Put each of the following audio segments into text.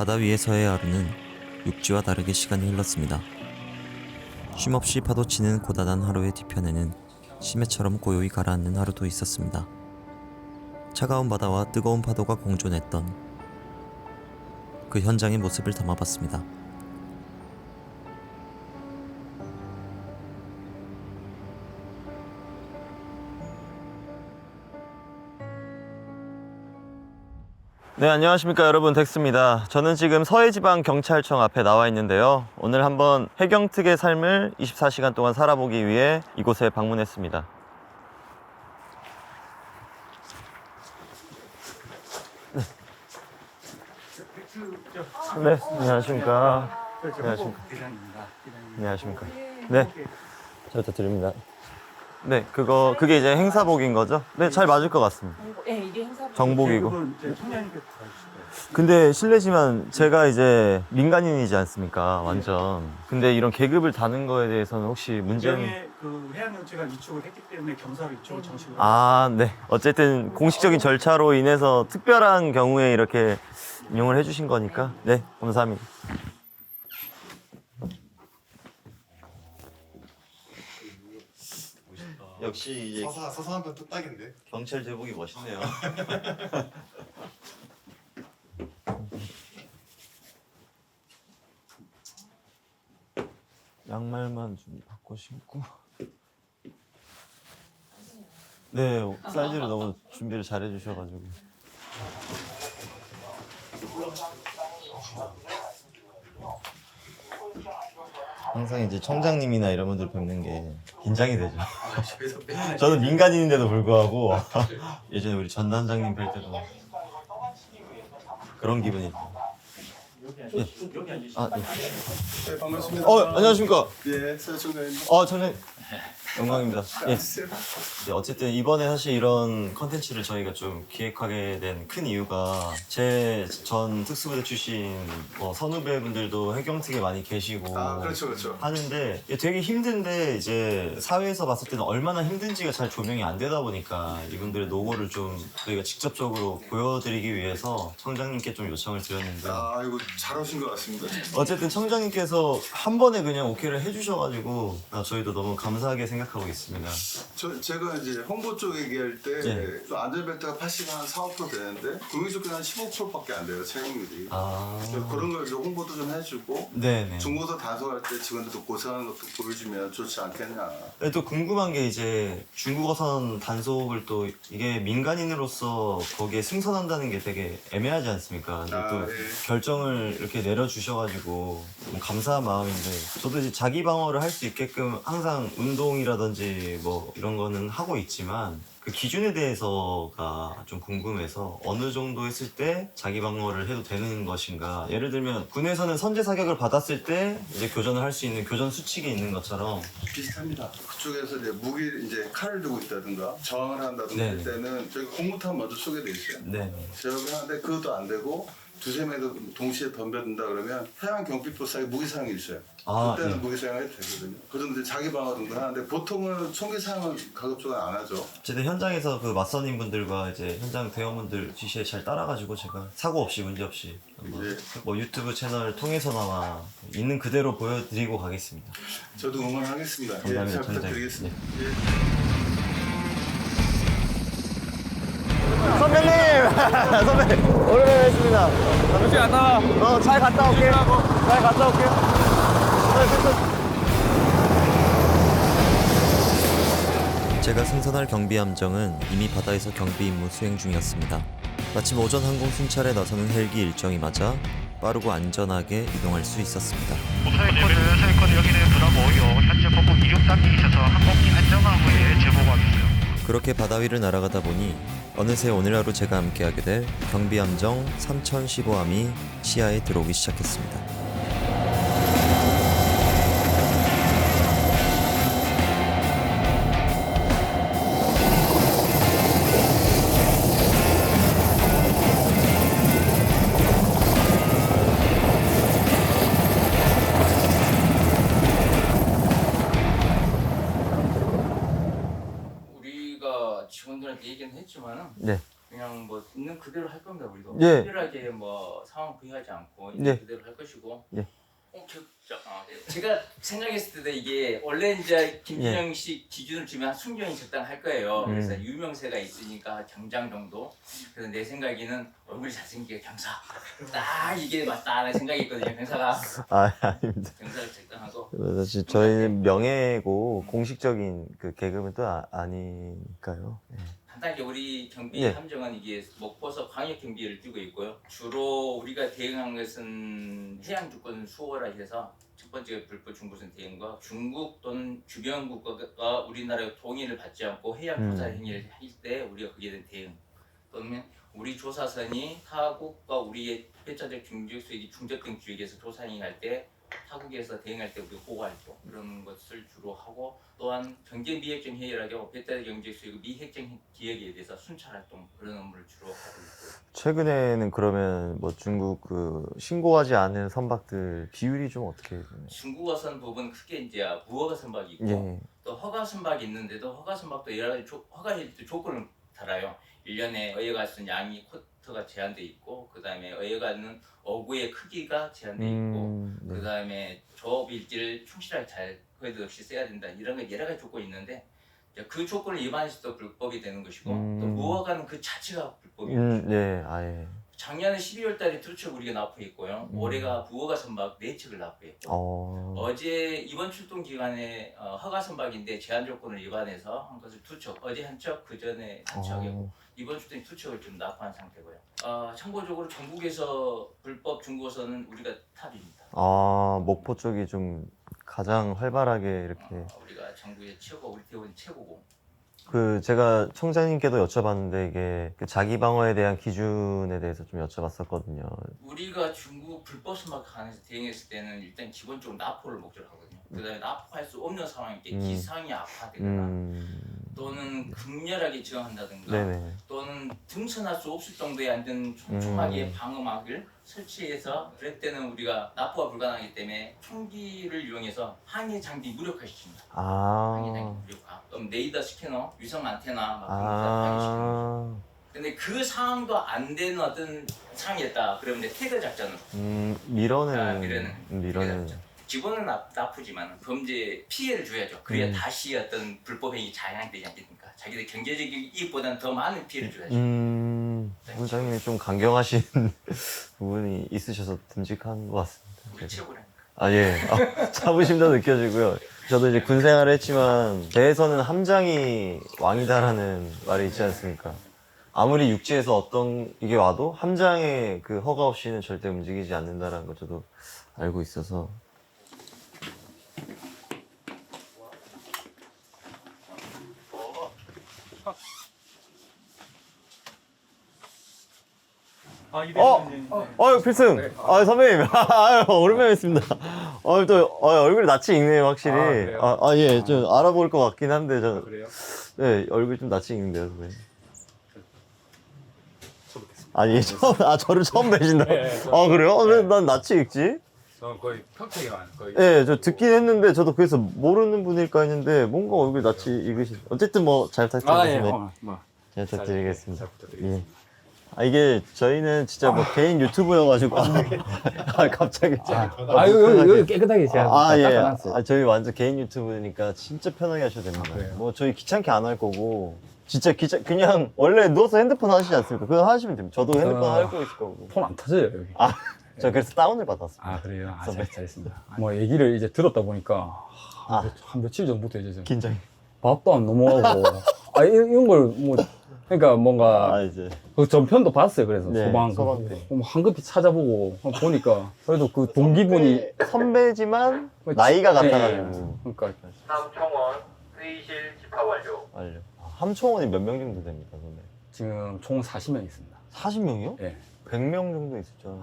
바다 위에서의 하루는 육지와 다르게 시간이 흘렀습니다. 쉼없이 파도치는 고단한 하루의 뒤편에는 심해처럼 고요히 가라앉는 하루도 있었습니다. 차가운 바다와 뜨거운 파도가 공존했던 그 현장의 모습을 담아봤습니다. 네, 안녕하십니까 여러분, 덱스입니다. 저는 지금 서해지방경찰청 앞에 나와 있는데요. 오늘 한번 해경특의 삶을 24시간 동안 살아보기 위해 이곳에 방문했습니다. 네, 안녕하십니까. 안녕하십니까. 안녕하십니까. 네, 잘 부탁드립니다. 네, 그게 이제 행사복인 거죠? 네, 잘 맞을 것 같습니다. 네, 이게 행사복. 정복이고. 근데 실례지만 제가 이제 민간인이지 않습니까? 완전. 근데 이런 계급을 다는 거에 대해서는 혹시 문제는? 국경에 그 해양경찰가 이쪽을 했기 때문에 경사로 이쪽을 정식으로. 아, 네. 어쨌든 공식적인 절차로 인해서 특별한 경우에 이렇게 인용을 해주신 거니까. 네, 감사합니다. 역시 이제 서서한 건 뚝딱인데. 경찰 제복이 멋있네요. 양말만 좀 바꿔 신고. 네, 사이즈를 너무 준비를 잘 해주셔가지고. 항상 이제 청장님이나 이런 분들 뵙는 게 긴장이 되죠. 저는 민간인인데도 불구하고 예전에 우리 전 단장님 뵐 때도 그런 기분이 들어요. 예. 아, 예. 네, 반갑습니다. 안녕하십니까. 예, 서청장님. 청장님. 영광입니다. 예. 네, 어쨌든 이번에 사실 이런 컨텐츠를 저희가 좀 기획하게 된 큰 이유가 제 전 특수부대 출신 선후배분들도 해경특에 많이 계시고 그렇죠. 하는데 되게 힘든데 이제 사회에서 봤을 때는 얼마나 힘든지가 잘 조명이 안 되다 보니까 이분들의 노고를 좀 저희가 직접적으로 보여드리기 위해서 청장님께 좀 요청을 드렸는데 이거 잘하신 것 같습니다. 어쨌든 청장님께서 한 번에 그냥 오케이를 해주셔가지고 저희도 너무 감사하게 생각하고 있습니다. 제가 이제 홍보 쪽 얘기할 때 예. 또 안전벨트가 80, 한 4, 5% 되는데 국민적으로 한 15%밖에 안 돼요, 채용률이. 그래서 그런 걸 이제 홍보도 좀 해주고 네네. 중고서 단속할 때 직원들도 고생하는 것도 보여주면 좋지 않겠냐. 또 궁금한 게 이제 중국어선 단속을 또 이게 민간인으로서 거기에 승선한다는 게 되게 애매하지 않습니까? 근데 또 예. 결정을 이렇게 내려주셔가지고 너무 감사한 마음인데 저도 이제 자기 방어를 할 수 있게끔 항상 운동이라든지 뭐 이런 거는 하고 있지만 그 기준에 대해서가 좀 궁금해서 어느 정도 했을 때 자기 방어를 해도 되는 것인가. 예를 들면 군에서는 선제 사격을 받았을 때 이제 교전을 할 수 있는 교전 수칙이 있는 것처럼 비슷합니다. 그쪽에서 이제 이제 칼을 들고 있다든가 저항을 한다든가 할 네네. 때는 저희 공무탄 먼저 쏘게 돼 있어요. 네. 제압을 하는데 그것도 안 되고 두세 명도 동시에 덤벼든다 그러면 해양 경비법상에 무기 사용이 있어요. 그때는 네. 무기 사용을 해도 되거든요. 그런데 자기 방어 정도 하는데 보통은 총기 사용은 가급적으로 안 하죠. 어쨌든 현장에서 그 맞선인 분들과 이제 현장 대원분들 지시에 잘 따라가지고 제가 사고 없이 문제 없이 한번 예. 뭐 유튜브 채널 통해서나마 있는 그대로 보여드리고 가겠습니다. 저도 응원하겠습니다. 감사합니다, 예, 잘 청장님. 부탁드리겠습니다. 네. 예. 선배님! 선배님! 오랜만에 뵙습니다. 잠시 안 나와. 잘 갔다 올게. 잘 갔다 올게요. 제가 승선할 경비함정은 이미 바다에서 경비 임무 수행 중이었습니다. 마침 오전 항공 순찰에 나서는 헬기 일정이 맞아 빠르고 안전하게 이동할 수 있었습니다. 서해코드 여기는 브라보 5요. 현재 보급 이륙단이 있어서 항공기 안정화 후에 제보받았어요. 그렇게 바다 위를 날아가다 보니 어느새 오늘 하루 제가 함께하게 될 경비함정 3015함이 시야에 들어오기 시작했습니다. 우리가 직원들한테 얘기는 했지만 네. 그냥 뭐 있는 그대로 할 겁니다. 우리도 예. 특별하게 뭐 상황 부여하지 않고 있는 예. 그대로 할 것이고. 예. 제가 생각했을 때 이게 원래 이제 김준영 씨 기준을 주면 순경이 적당할 거예요. 그래서 유명세가 있으니까 경장 정도. 그래서 내 생각에는 얼굴이 잘생기게 경사. 딱 이게 맞다는 생각이 있거든요. 경사가. 아, 아닙니다. 경사가 적당하고. 사실 저희는 명예고 공식적인 그 계급은 또 아니니까요. 예. 간단하게 우리 경비 예. 함정은 이게 목포서 광역 경비를 뛰고 있고요. 주로 우리가 대응한 것은 해양 주권 수호라 해서 첫 번째 불법 중국선 대응과 중국 또는 주변 국가가 우리나라의 동의를 받지 않고 해양 조사 행위를 할 때 우리가 거기에 대한 대응 또는 우리 조사선이 타국과 우리의 회차적 중적 수익이 중적된 지역에서 조사 행위할 때 타국에서 대응할 때 우리 호구활동 그런 것을 주로 하고 또한 경제 미획정 해결하고 배달 경제 수익 미획정 기획에 대해서 순찰 활동 그런 업무를 주로 하고 있고요. 최근에는 그러면 뭐 중국 그 신고하지 않은 선박들 비율이 좀 어떻게 되나요? 중국어선 부분 크게 이제 무허가 선박이 있고 예. 또 허가 선박이 있는데도 허가 선박도 여러 가지 허가할 때 조건을 달아요. 1년에 어여가 쓴 양이 쿼터가 제한돼 있고 그 다음에 어여가는 어구의 크기가 제한돼 있고 네. 그 다음에 조업 일지를 충실하게 잘 거기도 없이 써야 된다 이런 거 여러 가지 조건이 있는데 이제 그 조건을 위반해서도 불법이 되는 것이고 또 무허가는 그 자체가 불법이에요. 예, 아예. 작년에 12월 달에 2척 우리가 납부했고요. 올해가 무허가 선박 4척을 납부했고 어제 이번 출동 기간에 허가 선박인데 제한 조건을 위반해서 한 것을 2척 어제 한 척, 그 전에 한 척이고 이번 출동에 2척을 좀 납부한 상태고요. 참고적으로 전국에서 불법 중고선은 우리가 탑입니다. 목포 쪽이 좀 가장 활발하게 이렇게. 우리가 전국의 최고, 우리 대원이 최고고. 그 제가 청장님께도 여쭤봤는데 이게 그 자기 방어에 대한 기준에 대해서 좀 여쭤봤었거든요. 우리가 중국 불법 선박 안에서 대응했을 때는 일단 기본적으로 납포를 목적으로 하거든요. 그 다음에 납포할 수 없는 상황일 때 기상이 악화되거나 또는 극렬하게 저항한다든가 네네. 또는 등선할 수 없을 정도에 앉은 촘촘하게 방어막을 설치해서 그럴 때는 우리가 납포가 불가능하기 때문에 총기를 이용해서 항해 장비 무력화시킵니다. 항해 장비 무력화. 그럼 레이더 스캐너, 위성 안테나 막 그런 거 항해시키는 거죠. 근데 그 상황도 안 되는 어떤 상황이었다. 그러면 이제 태그 작전으로. 밀어는. 기본은 나쁘지만 범죄 피해를 줘야죠. 그래야 다시 어떤 불법 행위 자행되지 않겠습니까? 자기들 경제적인 이익보다는 더 많은 피해를 줘야죠. 원장님이 좀 강경하신 부분이 있으셔서 듬직한 것 같습니다. 우리 최고라니까. 예. 자부심도 느껴지고요. 저도 이제 군 생활을 했지만 배에서는 함장이 왕이다라는 말이 있지 않습니까? 아무리 육지에서 어떤 이게 와도 함장의 그 허가 없이는 절대 움직이지 않는다라는 걸 저도 알고 있어서. 필승! 선배님. 오랜만에 뵙습니다. 얼굴이 낯이 익네요, 확실히. 예, 좀 알아볼 것 같긴 한데, 그래요? 네, 얼굴이 좀 낯이 익는데요, 선배님. 저를 처음 뵈신다고? 그래요? 왜 난 낯이 익지? 저는 거의 평택에만 거의. 예, 저 듣긴 했는데, 저도 그래서 모르는 분일까 했는데, 뭔가 얼굴이 낯이 익으신. 어쨌든 잘 부탁드리겠습니다. 잘 부탁드리겠습니다. 잘 부탁드리겠습니다. 예. 이게 저희는 진짜 개인 유튜브여가지고 갑자기 여기 깨끗하게 제가 닦아놨어요. 저희 완전 개인 유튜브니까 진짜 편하게 하셔도 됩니다. 뭐 저희 귀찮게 안 할 거고 진짜 그냥 원래 누워서 핸드폰 하시지 않습니까? 그거 하시면 됩니다. 저도 핸드폰 하고 있을 거고. 폰 안 터져요 여기. 저 그래서 다운을 받았어요. 그래요? 잘했습니다. 뭐 얘기를 이제 들었다 보니까 한 며칠 전부터 이제 긴장이. 밥도 안 넘어가고 이런 걸 뭐 그러니까 뭔가 이제 그 전편도 봤어요. 그래서 네, 소방대 황급히 찾아보고 보니까 그래도 그 동기분이 선배지만 나이가 같아가지고. 그러니까 삼총원 회의실 집합 완료. 함총원이 몇 명 정도 됩니까, 선배? 지금 총 40명 있습니다. 40명이요? 예. 100명 정도 있었죠.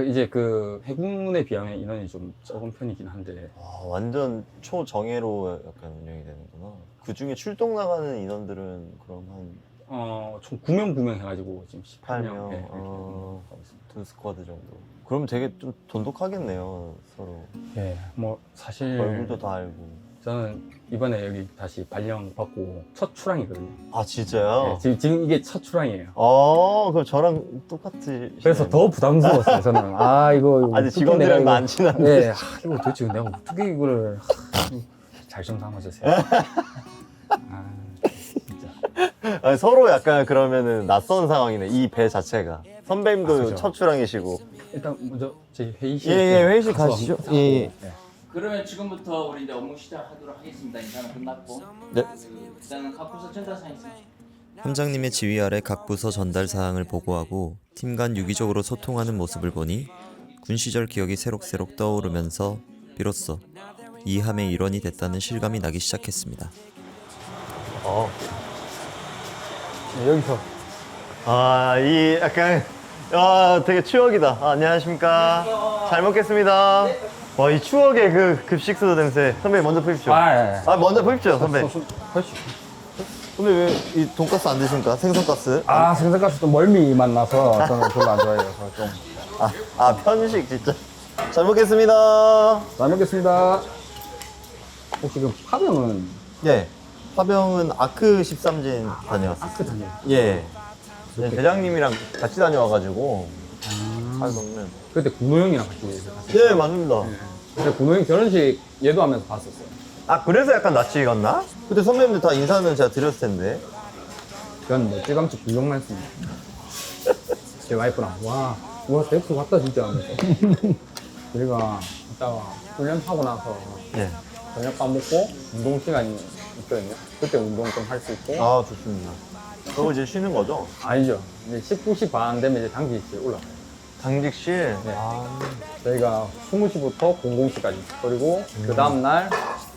이제 그 해군에 비하면 인원이 좀 적은 편이긴 한데. 완전 초정예로 약간 운영이 되는구나. 그 중에 출동 나가는 인원들은 그럼 한 총 9명 해가지고 지금 18명. 8명, 예, 하고 있습니다. 두 스쿼드 정도. 그럼 되게 좀 돈독하겠네요, 서로. 예, 뭐 사실 얼굴도 다 알고. 저는 이번에 여기 다시 발령 받고 첫 출항이거든요. 아 진짜요? 네, 지금 이게 첫 출항이에요. 그럼 저랑 똑같이. 그래서 더 부담스러웠어요. 저는 이거 아니 어떻게 직원들은 내가 이거- 많진 않네. 네, 이거 도대체 내가 어떻게 이거를 잘 좀 담아주세요. 진짜. 아니, 서로 약간 그러면은 낯선 상황이네. 이 배 자체가. 선배님도 그죠. 첫 출항이시고. 일단 먼저 저희 회의실 예, 회의실 가서 가시죠. 하고, 예. 네. 그러면 지금부터 우리 이제 업무 시작하도록 하겠습니다. 인사는 끝났고. 네. 일단은 각 부서 전달사항 있습니다. 함장님의 지휘 아래 각 부서 전달 사항을 보고하고 팀 간 유기적으로 소통하는 모습을 보니 군 시절 기억이 새록새록 떠오르면서 비로소 이 함의 일원이 됐다는 실감이 나기 시작했습니다. 네, 여기서 이 약간 되게 추억이다. 안녕하십니까. 잘 먹겠습니다. 와, 이 추억의 그 급식소 냄새. 선배 먼저 푸십시오. 예. 먼저 푸십시오, 선배. 훨씬. 선배 왜 이 돈가스 안 드십니까? 생선가스. 생선가스 좀 멀미 맛 나서 저는 별로 안 좋아해요. 그래서 좀. 편식 진짜. 잘 먹겠습니다. 잘 먹겠습니다. 혹시 그 파병은 예. 파병은 아크 13진 다녀왔어요. 아크 다녀요. 예. 네, 대장님이랑 같이 다녀와가지고. 살던 그때 군호 형이랑 같이 갔어요. 예, 맞습니다. 근데 군호 형 결혼식 예도하면서 봤었어요. 그래서 약간 낯이 익었나? 그때 선배님들 다 인사는 제가 드렸을 텐데. 그건 뭐 찌감치 불경만 했습니다. 제 와이프랑 와 덱스 왔다 진짜 하면서 저희가 이따가 훈련하고 나서 예. 저녁밥 먹고 운동 시간이 있거든요. 그때 운동 좀 할 수 있고 좋습니다. 그리고 이제 쉬는 거죠? 아니죠. 이제 19시 반 되면 이제 당직실 올라가요. 당직실? 네. 저희가 20시부터 00시까지 그리고 그 다음날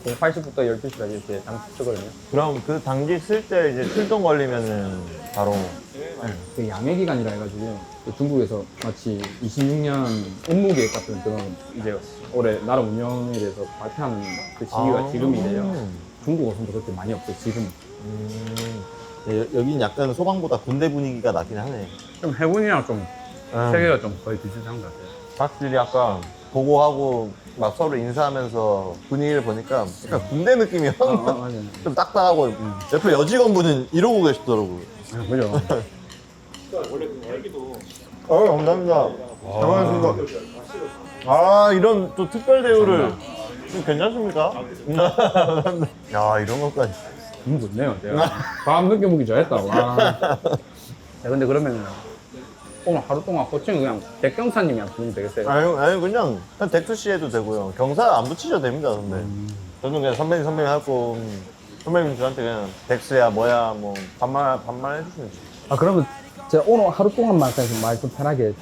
08시부터 12시까지 이렇게 당직 쓰거든요. 그럼 그 당직 쓸 때 이제 출동 걸리면은 바로. 그 양해 기간이라 해가지고 그 중국에서 마치 26년 업무 계획 같은 그런 이제 올해 나라 운영에 대해서 발표하는 그 시기가 지금이래요. 중국 어선도 그렇게 많이 없어요. 지금 여긴 약간 소방보다 군대 분위기가 나긴 하네. 좀 해군이랑 좀 세계가 좀 거의 비슷한 것 같아요. 확실히 아까 보고하고 막 서로 인사하면서 분위기를 보니까 약간 군대 느낌이 맞아요. 좀 딱딱하고 옆에 여직원분은 이러고 계시더라고요. 그죠? 감사합니다. 잘 먹겠습니다. 이런 또 특별 대우를 좀 괜찮습니까? 감사합니다. 야, 이런 것까지. 좋네요. 내가 밤 늦게 먹기 잘했다고. 야, 근데 그러면 오늘 하루 동안 호칭 그냥 백경사님이랑 부르면 되겠어요? 아니 그냥 덱투씨 해도 되고요. 경사 안 붙이셔도 됩니다, 선배. 저는 그냥 선배님 하고 선배님 저한테 그냥 덱스야 뭐야 뭐 반말 해주시면 돼요. 그러면 제가 오늘 하루 동안만 그냥 말 좀 편하게.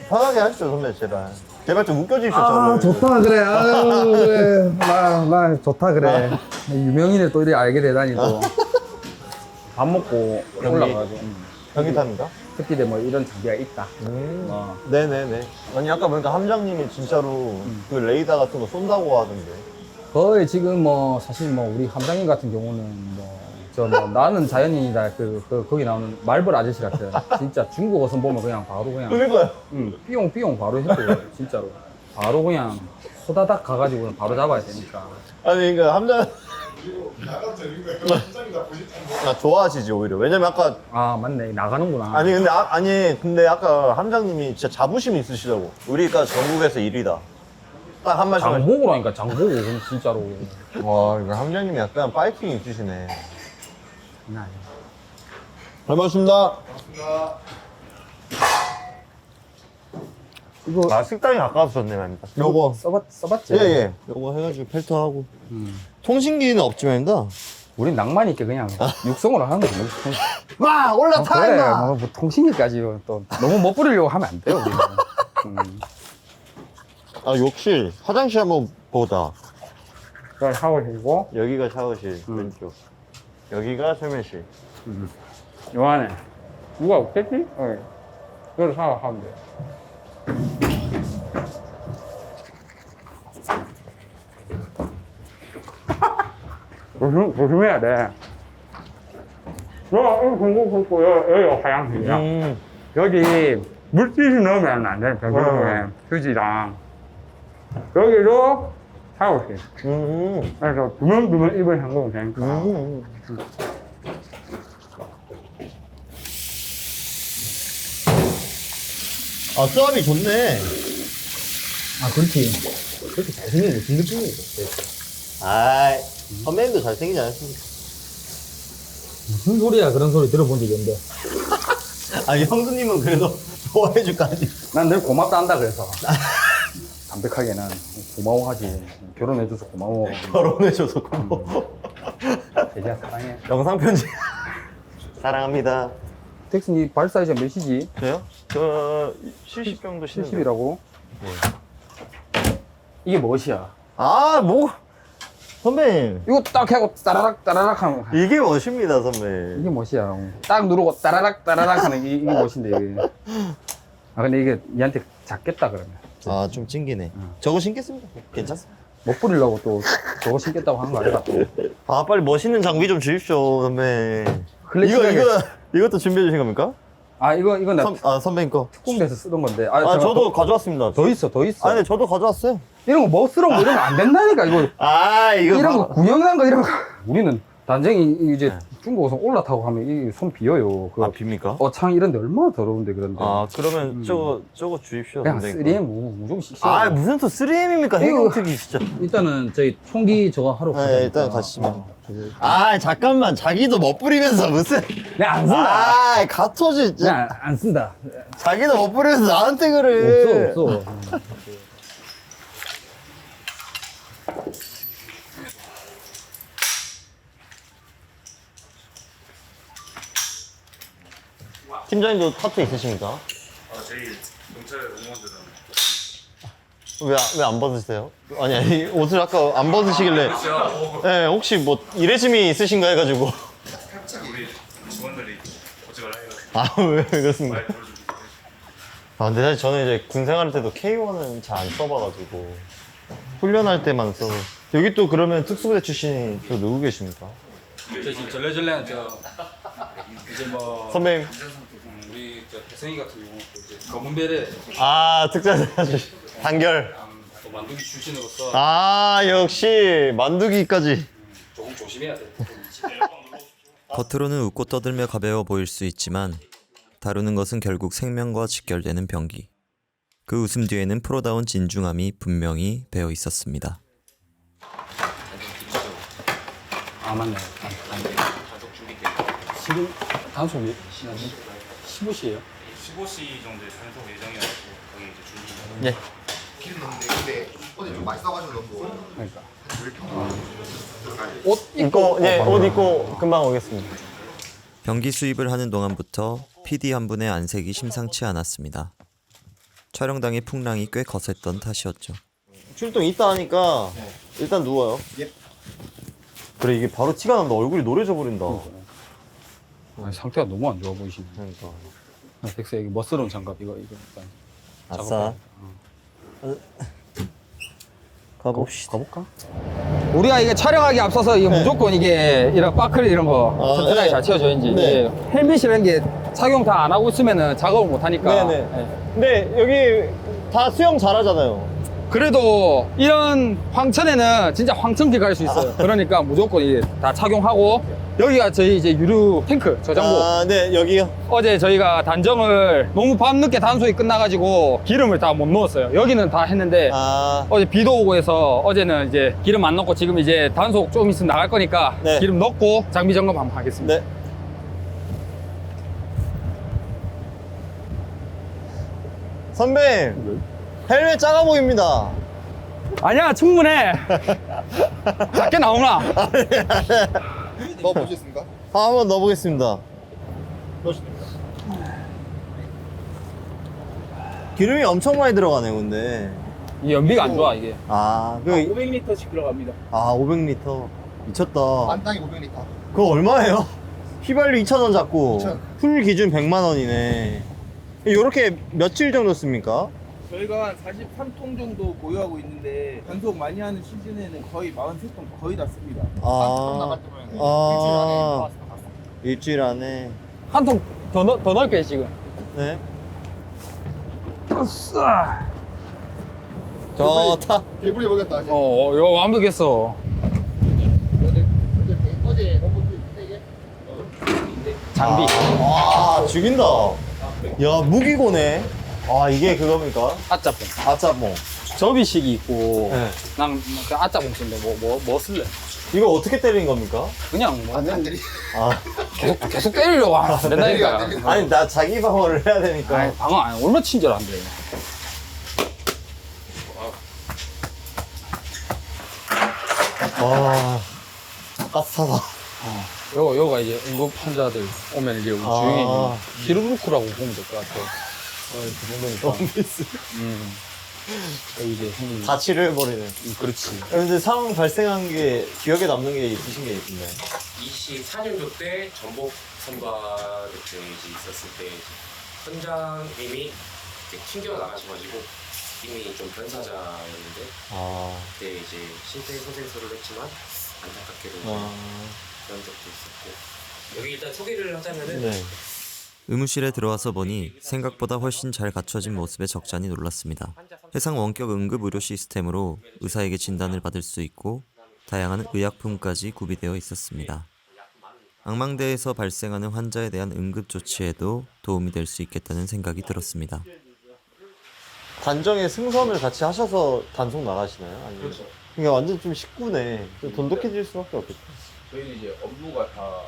편하게 하시죠, 선배 제발. 제발 좀 웃겨주십시오. 저를. 좋다 그래. 그래. 나 좋다 그래. 유명인을 또 이렇게 알게 되다니 또. 밥 먹고 올라가가지고. 경기탑입니다. 특히 뭐 이런 장비가 있다. 네네네. 아니 아까 보니까 함장님이 진짜로 그 레이더 같은 거 쏜다고 하던데. 거의 지금 뭐 사실 뭐 우리 함장님 같은 경우는 나는 자연인이다 거기 나오는 말벌 아저씨 같아요. 진짜 중국 어선 보면 그냥 바로 그냥 그러니까요. 삐용삐용 바로 했고 진짜로 바로 그냥 호다닥 가가지고 그냥 바로 잡아야 되니까. 아니 그러니까 함장 좋아하시지 오히려. 왜냐면 아까 맞네 나가는구나. 근데 아까 함장님이 진짜 자부심이 있으시다고. 우리가 전국에서 1위다. 딱 한 말씀. 장보고라니까 장보고 그럼 진짜로. 와 이거 함장님이 약간 파이팅이 있으시네. 장난 아니야. 잘 먹었습니다. 이거 식당이 가까워서 좋네 말입니다. 요거 써봤지? 예. 요거 해가지고 펠트하고. 통신기는 없지만입니다. 우린 낭만 있게 그냥 육성으로 하는 거지. 마 올라타 그래 임마. 뭐 통신기까지 또 너무 못 부리려고 하면 안 돼요 우리는. 욕실 화장실 한번 보자. 그걸 샤워실이고 여기가 샤워실 왼쪽. 여기가 세면실. 요 안에 누가 없겠지? 그걸 샤워하면 돼. 조심해야 돼. 이거 공고 긁고 여기 화장실이야. 여기 물티슈 넣으면 안 돼. 벽에 휴지랑. 여기도 샤워실. 그래서 두명두명 입을 잠그면 되니까. 아, 수압이 좋네. 아, 그렇지. 그렇게 잘생긴 거 진짜 뿐이죠 아이, 선배님도 잘생기지 않습니까? 무슨 소리야? 그런 소리 들어본 적이 없는데. 아니, 형수님은 그래도 좋아해줄까지. 난 늘 고맙다 한다 그래서. 담백하게 난 고마워하지. 결혼해줘서 고마워. 결혼해줘서 고마워. 대지야 사랑해. 영상 편지. 사랑합니다. 텍슨이 발 사이즈가 몇이지? 저요? 저 70 정도 신는데. 70이라고? 네. 이게 멋이야. 아, 뭐. 선배님. 이거 딱 하고 따라락 따라락 하면 이게 멋입니다, 선배. 이게 멋이야. 딱 누르고 따라락 따라락 하는 이게 멋인데 이게. 아 근데 이게 니한테 작겠다 그러면. 아, 좀 찡기네. 저거 신겠습니다. 괜찮습니다. 못 부리려고 또 저거 신겠다고 하는 거 아니라 또. 아, 빨리 멋있는 장비 좀 주십시오, 선배. 클래식하게. 이것도 준비해 주신 겁니까? 아 이거 나 선배님 거. 특공대에서 쓰던 건데. 아, 잠깐, 저도 가져왔습니다. 더 있어 더 있어. 아, 네, 저도 가져왔어요. 이런 거 멋스러운 거 이런 거 안 된다니까 이거. 아, 이거. 이런 거 구형난 거 이런 거. 우리는 단정히 이제 중국에서 올라타고 하면 이 손 비어요. 그 아, 빕니까? 어창 이런 데 얼마나 더러운데 그런데. 아, 그러면 저거 주십시오, 그냥 선배님. 3M 무조건 씩씩. 아, 무슨 또 3M입니까? 해경특이 진짜. 일단은 저희 총기 저거 하러 가자. 네, 일단 가시면. 아, 잠깐만. 자기도 멋부리면서 무슨. 내가 안 쓴다. 아, 가토지 진짜. 내가 안 쓴다. 자기도 멋부리면서 나한테 그래. 없어. 팀장님도 타투 있으십니까? 저희 경찰 응원들은 왜 안 벗으세요? 아니, 옷을 아까 안 벗으시길래. 네, 혹시 뭐, 이레심이 있으신가 해가지고. 우리 직원들이 고집을 해가지고 아, 왜 그렇습니까? 말 들어주기 때문에 아, 근데 사실 저는 이제 군 생활할 때도 K1은 잘 안 써봐가지고. 훈련할 때만 써서. 여기 또 그러면 특수부대 출신이 또 누구 계십니까? 저 지금 절레절레한 저 이제 뭐 선배님. 우리 저 혜성이 같은 경우 이제 검은 베레 아, 특자들 단결. 또 만두기 출신으로서 아, 역시 만두기까지. 조금 조심해야 돼. 겉으로는 웃고 떠들며 가벼워 보일 수 있지만 다루는 것은 결국 생명과 직결되는 병기. 그 웃음 뒤에는 프로다운 진중함이 분명히 배어 있었습니다. 아 맞네. 단속 준비 때 지금 단속이 15시에요? 15시 정도에 단속 예정이어서 거기 이제 준비 예. 그러니까. 옷 입고, 네, 옷 입고 금방 오겠습니다. 병기 수입을 하는 동안부터 PD 한 분의 안색이 심상치 않았습니다. 촬영당의 풍랑이 꽤 거셌던 탓이었죠. 출동 있다 하니까 일단 누워요. 그래, 이게 바로 티가 난다. 얼굴이 노래져 버린다. 아니, 상태가 너무 안 좋아 보이시네. 그러니까. 덱스 여기 멋스러운 장갑 이거 일단 아싸. 가봅시다. 가볼까? 우리가 이게 촬영하기 앞서서 이게 무조건 이게 이런 빠클 이런 거 아, 튼튼하게 네. 잘 채워줘야지. 네. 이게 헬멧이라는 게 착용 다 안 하고 있으면은 작업을 못 하니까. 네네. 근데 여기 다 수영 잘하잖아요. 그래도 이런 황천에는 진짜 황천길 갈 수 있어요. 그러니까 무조건 이게 다 착용하고 여기가 저희 이제 유류 탱크 저장고. 아, 네, 여기요. 어제 저희가 단정을 너무 밤늦게 단속이 끝나가지고 기름을 다 못 넣었어요. 여기는 다 했는데 아, 어제 비도 오고 해서 어제는 이제 기름 안 넣고 지금 이제 단속 조금 있으면 나갈 거니까 네. 기름 넣고 장비 점검 한번 하겠습니다. 네. 선배님, 헬멧 작아 보입니다. 아니야 충분해. 작게 나오나? 넣어보셨습니까? 한번 넣어보겠습니다. 기름이 엄청 많이 들어가네, 근데. 이 연비가 안 좋아 이게. 아, 500리터씩 들어갑니다. 500리터. 미쳤다. 만땅이 500리터. 그거 얼마예요? 휘발유 2,000원 잡고 2,000. 풀 기준 100만 원이네. 요렇게 며칠 정도 씁니까? 저희가 43통 정도 보유하고 있는데 단속 많이 하는 시즌에는 거의 43통 거의 다 씁니다. 일주일 안에. 한 통 더 넣을게 지금. 네. 으쌰. 좋다. 개불이 먹였다. 이거 완벽했어. 장비. 와, 죽인다. 야, 무기고네. 아, 이게 그겁니까? 아짜뽕. 아짜뽕. 접이식이 있고, 네. 난 그 아짜뽕 쓰는데 뭐 쓸래? 이거 어떻게 때리는 겁니까? 그냥 뭐 아, 계속 때리려고 하면 안 된다니까. 아니, 나 자기 방어를 해야 되니까. 아니, 방어 안 해. 얼마나 친절한데. 와, 깝하다. 요가 이제 응급 환자들 오면 이제 우리 주행에 히르루크라고 보면 될 것 같아. 그 정도니까. 원피스. 여기 이제 형님. 다 치료해버리네. 그렇지. 근데 상황 발생한 게 기억에 남는 게 있으신 게 있네. 24년도 때 전복 선발을 이제 있었을 때 선장님이 이렇게 튕겨 나가셔가지고 이미 좀 변사자였는데 아, 그때 이제 심폐소생술을 했지만 안타깝게도 그런 적도 있었고 여기 일단 소개를 하자면은 네. 의무실에 들어와서 보니 생각보다 훨씬 잘 갖춰진 모습에 적잖이 놀랐습니다. 해상 원격 응급 의료 시스템으로 의사에게 진단을 받을 수 있고 다양한 의약품까지 구비되어 있었습니다. 앙망대에서 발생하는 환자에 대한 응급 조치에도 도움이 될 수 있겠다는 생각이 들었습니다. 단정에 승선을 같이 하셔서 단속 나가시나요? 아니면? 그렇죠. 그러니까 완전 좀 식구네. 좀 돈독해질 수밖에 없겠다. 저희는 이제 업무가 다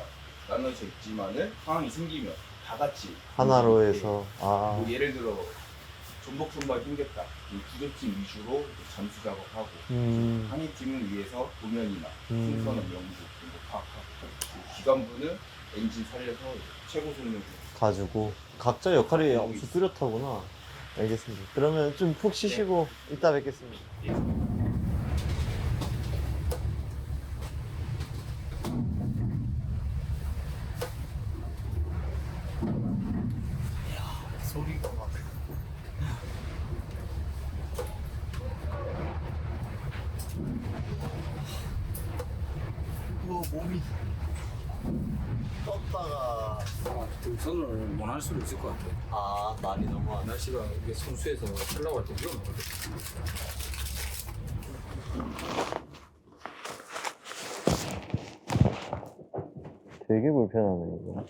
나눠져 있지만은 상황이 생기면 다 같이 하나로 해서. 아, 뭐 예를 들어 전복 선발 힘겹다. 이 구조팀 위주로 잠수 작업하고 항해팀을 위해서 도면이나 승선업 연구 이런 거 파악하고 기관부는 엔진 살려서 최고 속력 가지고 각자 역할이 엄청 뚜렷하구나. 알겠습니다. 그러면 좀 푹 쉬시고 이따 뵙겠습니다. 소리가 막. 몸이 떴다가 등선을 못할 수도 있을 것 같아. 날이 너무 안 날씨가 이게 성수에서 올라갈 때 위험하거든. 되게 불편하네 이거.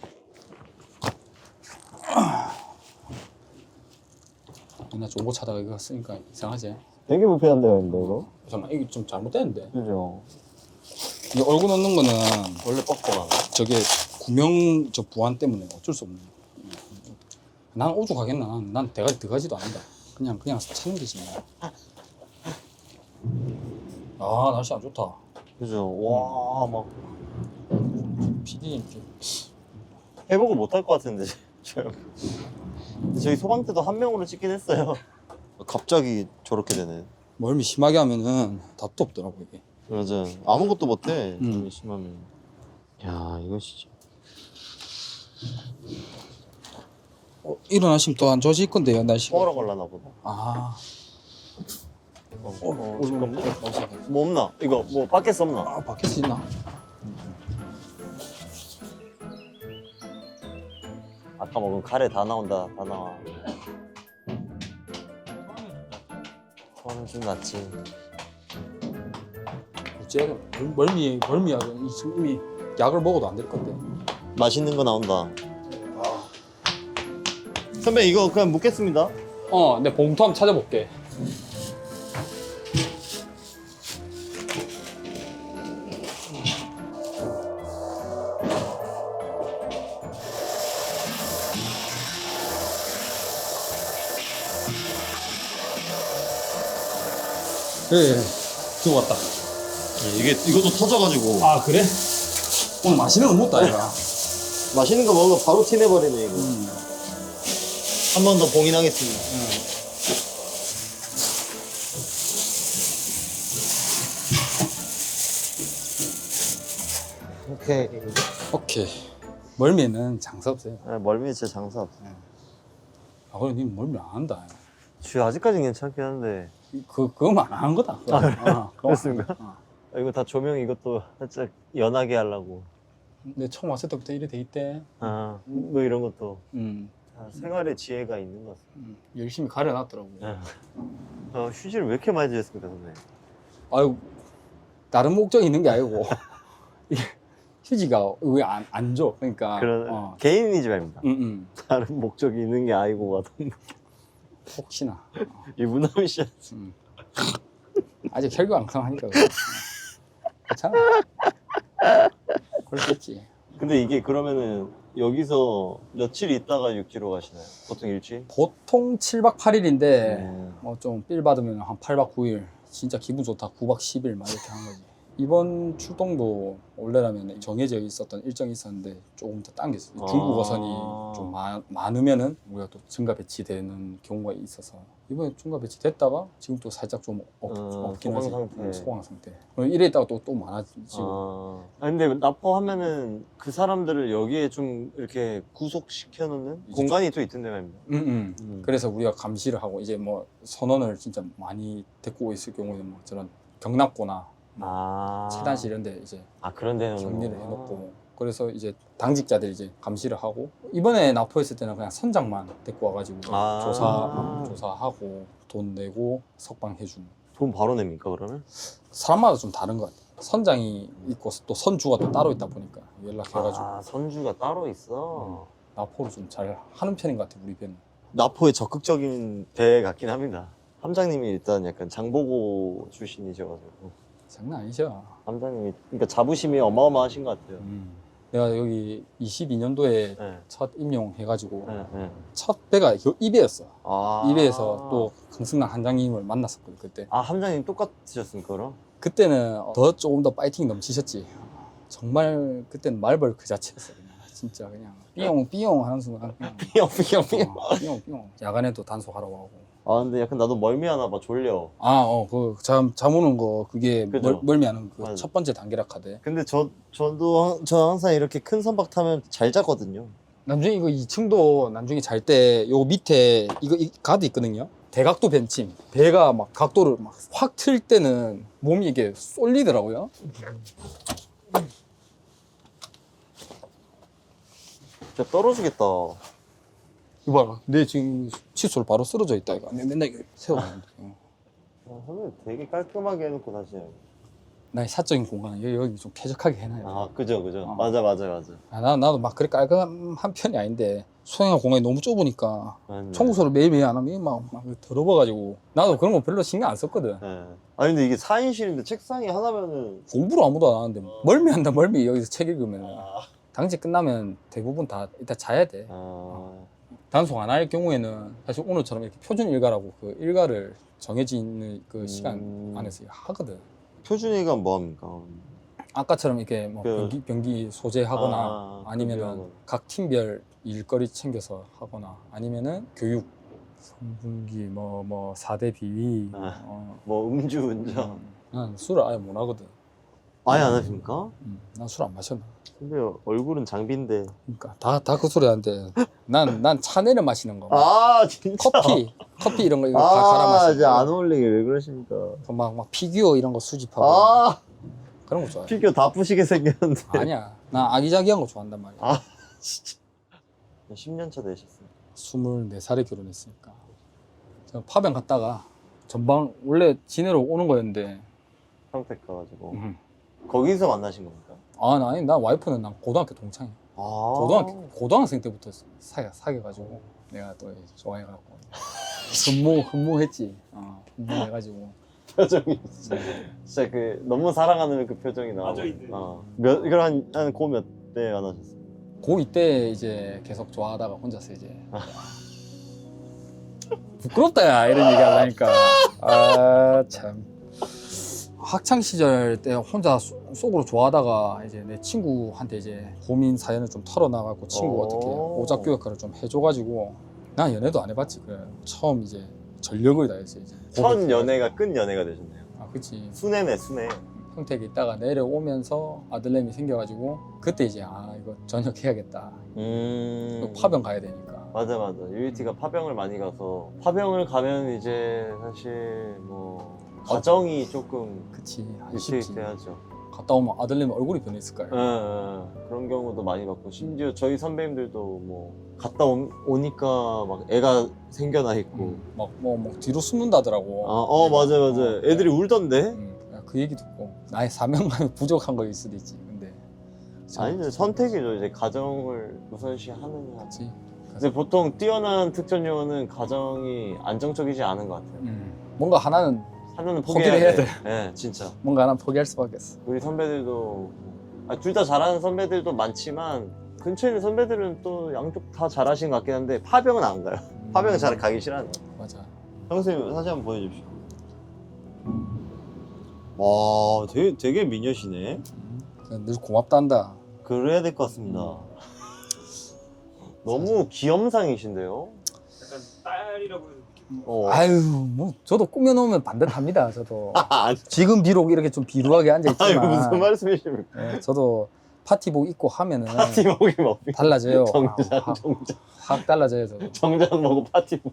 나 오버 차다가 이거 쓰니까 이상하지? 되게 불편한데요, 근데 이거? 잠깐만, 이거 좀 잘못됐는데? 그죠? 이 얼굴 넣는 거는 원래 뻑뻑하나? 저게 구명 저 부한 때문에 어쩔 수 없네. 난 오죽하겠나. 난 대가지 들어가지도 않는다. 그냥 차는 게지. 아, 날씨 안 좋다. 그죠? 와, 막 PD 회복을 못 할 것 같은데 저 형. 근데 저희 소방 때도 한 명으로 찍긴 했어요. 갑자기 저렇게 되네. 멀미 심하게 하면은 답도 없더라고 이게. 맞아. 아무것도 못해. 몸이 심하면. 야, 이거 진짜. 일어나시면 또 안 좋아질 건데요, 날씨가. 뻐러 걸라나 보다. 아. 잠깐만. 뭐 없나? 이거 뭐 밖에서 없나? 아, 밖에서 있나? 아까 먹은 카레 다 나온다. 다 나와. 저는 좀 낫지. 제가 멀미약은 이미 약을 먹어도 안 될 건데. 맛있는 거 나온다. 선배 이거 그냥 묻겠습니다. 내 봉투 한번 찾아볼게. 예, 들고 왔다. 이게 이것도 터져가지고. 아, 그래? 오늘 맛있는 거 못다, 얘가. 맛있는 거 먹으면 바로 티내버리네 이거. 한 번 더 봉인하겠습니다. 오케이. 멀미에는 장사 없어요. 멀미 진짜 장사 없어. 아, 그래, 니 멀미 안 한다. 쥐 아직까진 괜찮긴 한데. 그거만 안 한 거다. 그렇습니까? 이거 다 조명 이것도 살짝 연하게 하려고. 내 처음 왔을 때부터 이래 돼 있대. 뭐 이런 것도. 다 생활의 지혜가 있는 것 같습니다. 열심히 가려놨더라고. 휴지를 왜 이렇게 많이 드셨습니까, 선생님? 아유, 다른 목적이 있는 게 아니고 이게 휴지가 왜 안 줘? 그러니까 그런 개인이 집입니다. 다른 목적이 있는 게 아니고 혹시나 이 무남이 씨. 아직 혈관 안 강하니까 괜찮아. 그렇겠지. 근데 이게 그러면은 여기서 며칠 있다가 육지로 가시나요? 보통 일주일? 보통 7박 8일인데 뭐 좀 삘 받으면 한 8박 9일 진짜 기분 좋다 9박 10일 막 이렇게 하는 거지. 이번 출동도 원래라면 정해져 있었던 일정이 있었는데 조금 더 당겼어요. 중국 어선이 좀 많으면은 우리가 또 증가 배치되는 경우가 있어서 이번에 증가 배치됐다가 지금 또 살짝 좀 없긴 하지. 소강 상태. 이래 있다가 또 많아지고. 근데 납포하면은 그 사람들을 여기에 좀 이렇게 구속시켜 놓는 공간이 또 있던데 말입니다. 그래서 우리가 감시를 하고 이제 뭐 선원을 진짜 많이 데리고 있을 경우에는 뭐 저런 경납고나 체단실 이런 데 이제 그런 데는 격리를 해놓고 그래서 이제 당직자들 이제 감시를 하고 이번에 납포했을 때는 그냥 선장만 데리고 와가지고 조사하고 돈 내고 석방해주는. 돈 바로 냅니까 그러면? 사람마다 좀 다른 것 같아요. 선장이 있고 또 선주가 또 따로 있다 보니까 연락해가지고. 선주가 따로 있어? 납포를 좀 잘 하는 편인 것 같아요 우리 배는. 납포에 적극적인 배 같긴 합니다. 함장님이 일단 약간 장보고 출신이셔가지고. 장난 아니죠. 함장님이 그러니까 자부심이 어마어마하신 것 같아요. 내가 여기 22년도에 네. 첫 임용해가지고 네. 첫 배가 이배였어. 이배에서 아. 또 강승남 함장님을 만났었거든 그때. 함장님 똑같으셨습니까 그럼? 그때는 더 조금 더 파이팅이 넘치셨지. 정말 그때는 말벌 그 자체였어 그냥. 진짜 그냥 삐용 하는 순간 그냥 삐용 야간에도 단속하라고 하고. 근데 약간 나도 멀미하나 봐 졸려. 그 잠 오는 거 그게 그죠? 멀미하는 그 맞아. 첫 번째 단계라 카대. 근데 저 항상 이렇게 큰 선박 타면 잘 자거든요. 나중에 이거 2층도 나중에 잘 때 요 밑에 이거 가드 있거든요. 대각도 벤침. 배가 막 각도를 막 확 틀 때는 몸이 이게 쏠리더라고요. 진짜 떨어지겠다. 이거 봐라. 내 지금 칫솔 바로 쓰러져 있다 이거. 맨날 이거 세워놨는데. 선생님 되게 깔끔하게 해놓고 다시요. 나의 사적인 공간은 여기 좀 쾌적하게 해놔요. 그죠. 맞아. 나도 막 그렇게 깔끔한 편이 아닌데 수영장 공간이 너무 좁으니까 맞네. 청소를 매일매일 안 하면 막 더러워가지고 나도 그런 거 별로 신경 안 썼거든. 네. 근데 이게 4인실인데 책상이 하나면은 공부를 아무도 안 하는데 멀미한다 멀미 여기서 책 읽으면 당직 끝나면 대부분 다 이따 자야 돼. 단속 안 할 경우에는 사실 오늘처럼 이렇게 표준 일가라고 그 일가를 정해진 그 시간 안에서 하거든. 표준 일가는 뭐 합니까? 아까처럼 이렇게 뭐 병기 소재하거나 아니면은 각 팀별 일거리 챙겨서 하거나 아니면은 교육 선분기 뭐 4대 비위 뭐 음주 운전. 난 술을 아예 못 하거든. 아예 안 하십니까? 난 술 안 마셔. 근데 얼굴은 장비인데. 그러니까 다 그 소리 하는데 난 차내려 마시는 거. 진짜? 커피 이런 거 이거 다 갈아 마시고. 이제 안 어울리게 왜 그러십니까? 막 피규어 이런 거 수집하고 그런 거 좋아해. 피규어 다 부시게 생겼는데. 아니야. 나 아기자기한 거 좋아한단 말이야. 진짜. 10년 차 되셨어요. 24살에 결혼했으니까. 제가 파병 갔다가 전방 원래 지내러 오는 거였는데 평택 가가지고. 거기서 만나신 겁니까? 아니 나 와이프는 난 고등학교 동창이야. 고등학생 때부터 사귀어가지고 내가 또 좋아해갖고 흠모했지. 흠모해가지고. 표정이 진짜 그 너무 사랑하는 그 표정이 나와. 그럼 한 고 몇 대 만나셨어요? 고2 때 이제 계속 좋아하다가 혼자서 이제 부끄럽다 야 이런 얘기 하려니까. 참 학창 시절 때 혼자 속으로 좋아하다가 이제 내 친구한테 이제 고민 사연을 좀 털어놔갖고 친구가 어떻게 오작교 역할을 좀 해줘가지고 난 연애도 안 해봤지. 그래 처음 이제 전력을 다했어 이제. 첫 연애가 끝 연애가 되셨네요. 그치. 순애. 평택에 있다가 내려오면서 아들내미 생겨가지고 그때 이제 이거 전역해야겠다. 파병 가야 되니까. 맞아. UET가 파병을 많이 가서 파병을 가면 이제 사실 뭐 가정이 조금 그치. 일찍 돼야죠. 갔다 오면 아들님 얼굴이 변했을까요? 그런 경우도 많이 봤고 심지어 저희 선배님들도 뭐 갔다 오니까 막 애가 생겨나 있고 막 뒤로 숨는다더라고. 맞아 애들이 울던데. 그 얘기 듣고 나의 사명감이 부족한 거일 수도 있지. 근데 아니죠, 선택이죠. 이제 가정을 우선시 하느냐. 그렇지. 근데 보통 뛰어난 특전 요원은 가정이 안정적이지 않은 것 같아요. 뭔가 하나는 포기를 해야 돼. 네, 진짜. 뭔가 하나 포기할 수밖에 없어. 우리 선배들도 둘 다 잘하는 선배들도 많지만 근처에 있는 선배들은 또 양쪽 다 잘하시는 것 같긴 한데 파병은 안 가요. 파병은 잘 가기 싫어하는 거. 맞아. 형수님 사진 한번 보여주십시오. 와, 되게 미녀시네. 늘 고맙단다. 그래야 될 것 같습니다. 너무 귀염상이신데요? 약간 딸이라고 해서 아유, 뭐 저도 꾸며놓으면 반듯합니다. 저도 지금 비록 이렇게 좀 비루하게 앉아 있지만. 아이고, 무슨 말씀이십니까? 네, 저도 파티복 입고 하면은 파티복이 뭡니까? 달라져요. 정장. 확 달라져요. 저도. 정장 먹고 파티복.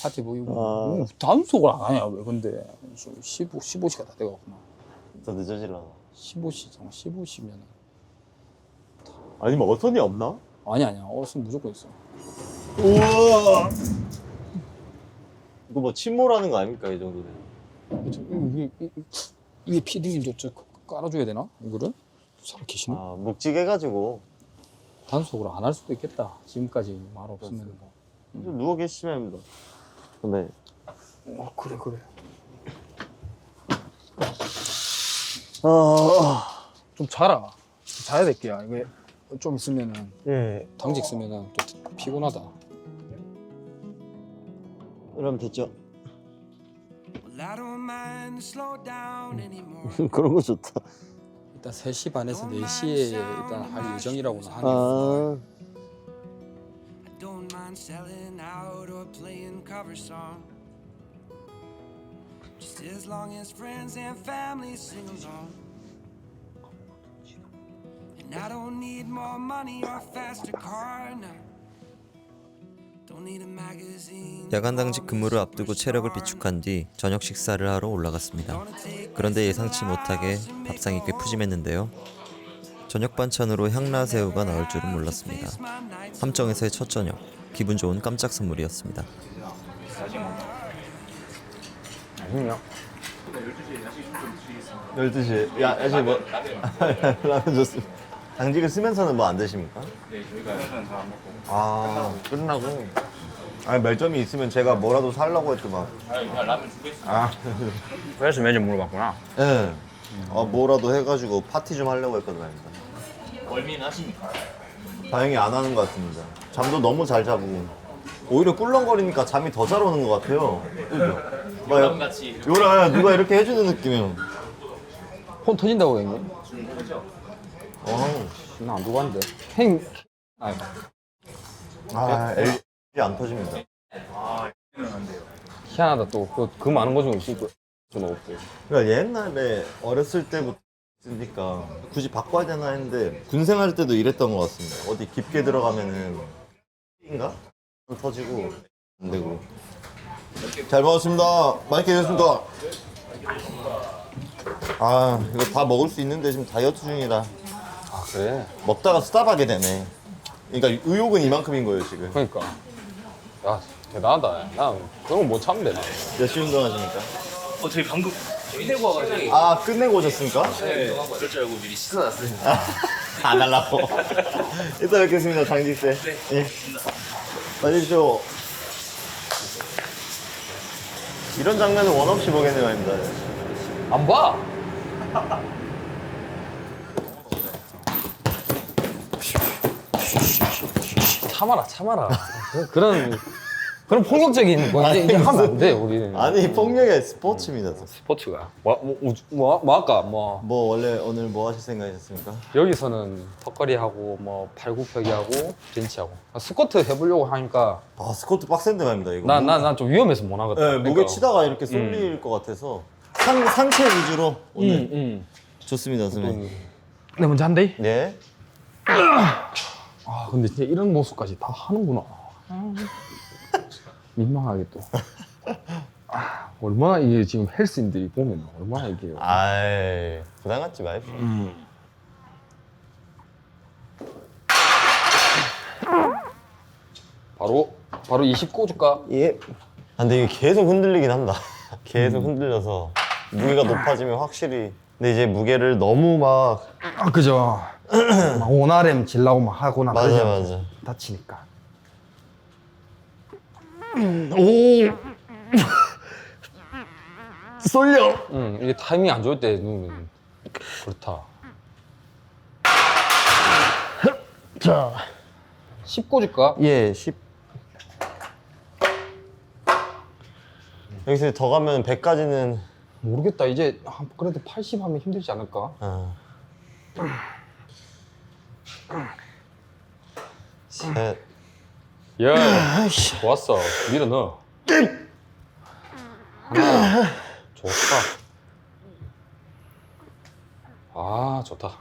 파티복 입고 단속을 안 하냐 왜? 근데 15시가 다 돼가구나. 더 늦어질라나. 15시면 아니면 어선이 없나? 아니야. 어선 무조건 있어. 우와. 이거 뭐 침몰하는 거 아닙니까 이 정도면? 이게 피디님도 저 깔아줘야 되나? 이거를? 살아계시나? 묵직해가지고 단속을 안 할 수도 있겠다. 지금까지 말 없으면. 누워 계시면 됩니다. 근데 그래. 좀 자라. 자야 될 게야. 이게 좀 있으면은 당직 쓰면은 또 피곤하다. 그럼 됐죠. 그런 거 좋다. 일단 3시 반에서 4시에 일단 할 예정이라고는 하네요. 야간 당직 근무를 앞두고 체력을 비축한 뒤 저녁 식사를 하러 올라갔습니다. 그런데 예상치 못하게 밥상이 꽤 푸짐했는데요. 저녁 반찬으로 향라새우가 나올 줄은 몰랐습니다. 함정에서의 첫 저녁, 기분 좋은 깜짝 선물이었습니다. 아니요. 12시에 야식 뭐 라면 좋습니다. 당직을 쓰면서는 뭐 안 드십니까? 네, 저희가 라면 다 먹고 끝나고 멜점이 있으면 제가 뭐라도 살라고 했더만. 라면 주겠습니다. 그래서 매주 물어봤구나. 네. 뭐라도 해가지고 파티 좀 하려고 했거든 말입니다. 월민 하십니까? 다행히 안 하는 것 같습니다. 잠도 너무 잘 자고 오히려 꿀렁거리니까 잠이 더 잘 오는 것 같아요. 그죠? 요람같이 요라 누가 이렇게 해주는 느낌이에요. 폰 터진다고 형님? 나 안 두고 왔는데. LG 안 터집니다. 희한하다 또. 그 많은 거 중에 있을 수는 없고. 그러니까 옛날에 어렸을 때부터 있으니까 굳이 바꿔야 되나 했는데 군 생활 때도 이랬던 것 같습니다. 어디 깊게 들어가면은 인가? 터지고 안 되고. 잘 먹었습니다. 맛있게 드셨습니다. 이거 다 먹을 수 있는데 지금 다이어트 중이라. 그래? 먹다가 스탑하게 되네. 그러니까 의욕은 이만큼인 거예요 지금. 그러니까. 야, 대단하다. 난 그런 거 못 참는데, 나. 몇 시 운동하십니까? 저희 방금 끝내고 와가지고. 끝내고 오셨습니까? 네. 그럴 줄 알고 미리 씻어놨습니다. 안 하려고. 이따 뵙겠습니다, 장직세. 네. 예. 마십시오. 이런 장면은 원 없이 보겠네요, 아닙니다. 안 봐! 참아라. 그런 폭력적인 거 이제 하면 안 돼, 우리는. 아니, 폭력의 스포츠입니다. 스포츠가. 뭐 할까? 원래 오늘 뭐 하실 생각이셨습니까? 여기서는 턱걸이하고, 팔굽혀기하고, 벤치하고. 스쿼트 해보려고 하니까. 스쿼트 빡센데 말입니다, 이거. 난 좀 위험해서 못 하거든. 네, 목에 치다가 이렇게 쏠릴 것 같아서. 상체 위주로 오늘. 좋습니다, 선생님. 네, 먼저 한대. 네. 근데 진짜 이런 모습까지 다 하는구나. 민망하게 또. 얼마나 이게 지금 헬스인들이 보면 얼마나 이게 아이 부담 갖지 마십시오. 바로 20 꽂을까? 예. 아, 근데 이게 계속 흔들리긴 한다. 계속 흔들려서 무게가 높아지면 확실히. 근데 이제 무게를 너무 막 아 그죠. 막 원RM 질라고 막 하거나 맞아 그러지 맞아. 다치니까. 오. 쏠려. 응, 이게 타이밍 안 좋을 때 누우면 그렇다. 자. 10 꽂을까? 예, 10. 여기서 더 가면 100까지는 모르겠다. 이제 그래도 80 하면 힘들지 않을까? 셋. 야, 좋았어. 밀어 넣어. 하나. 좋다. 아, 좋다.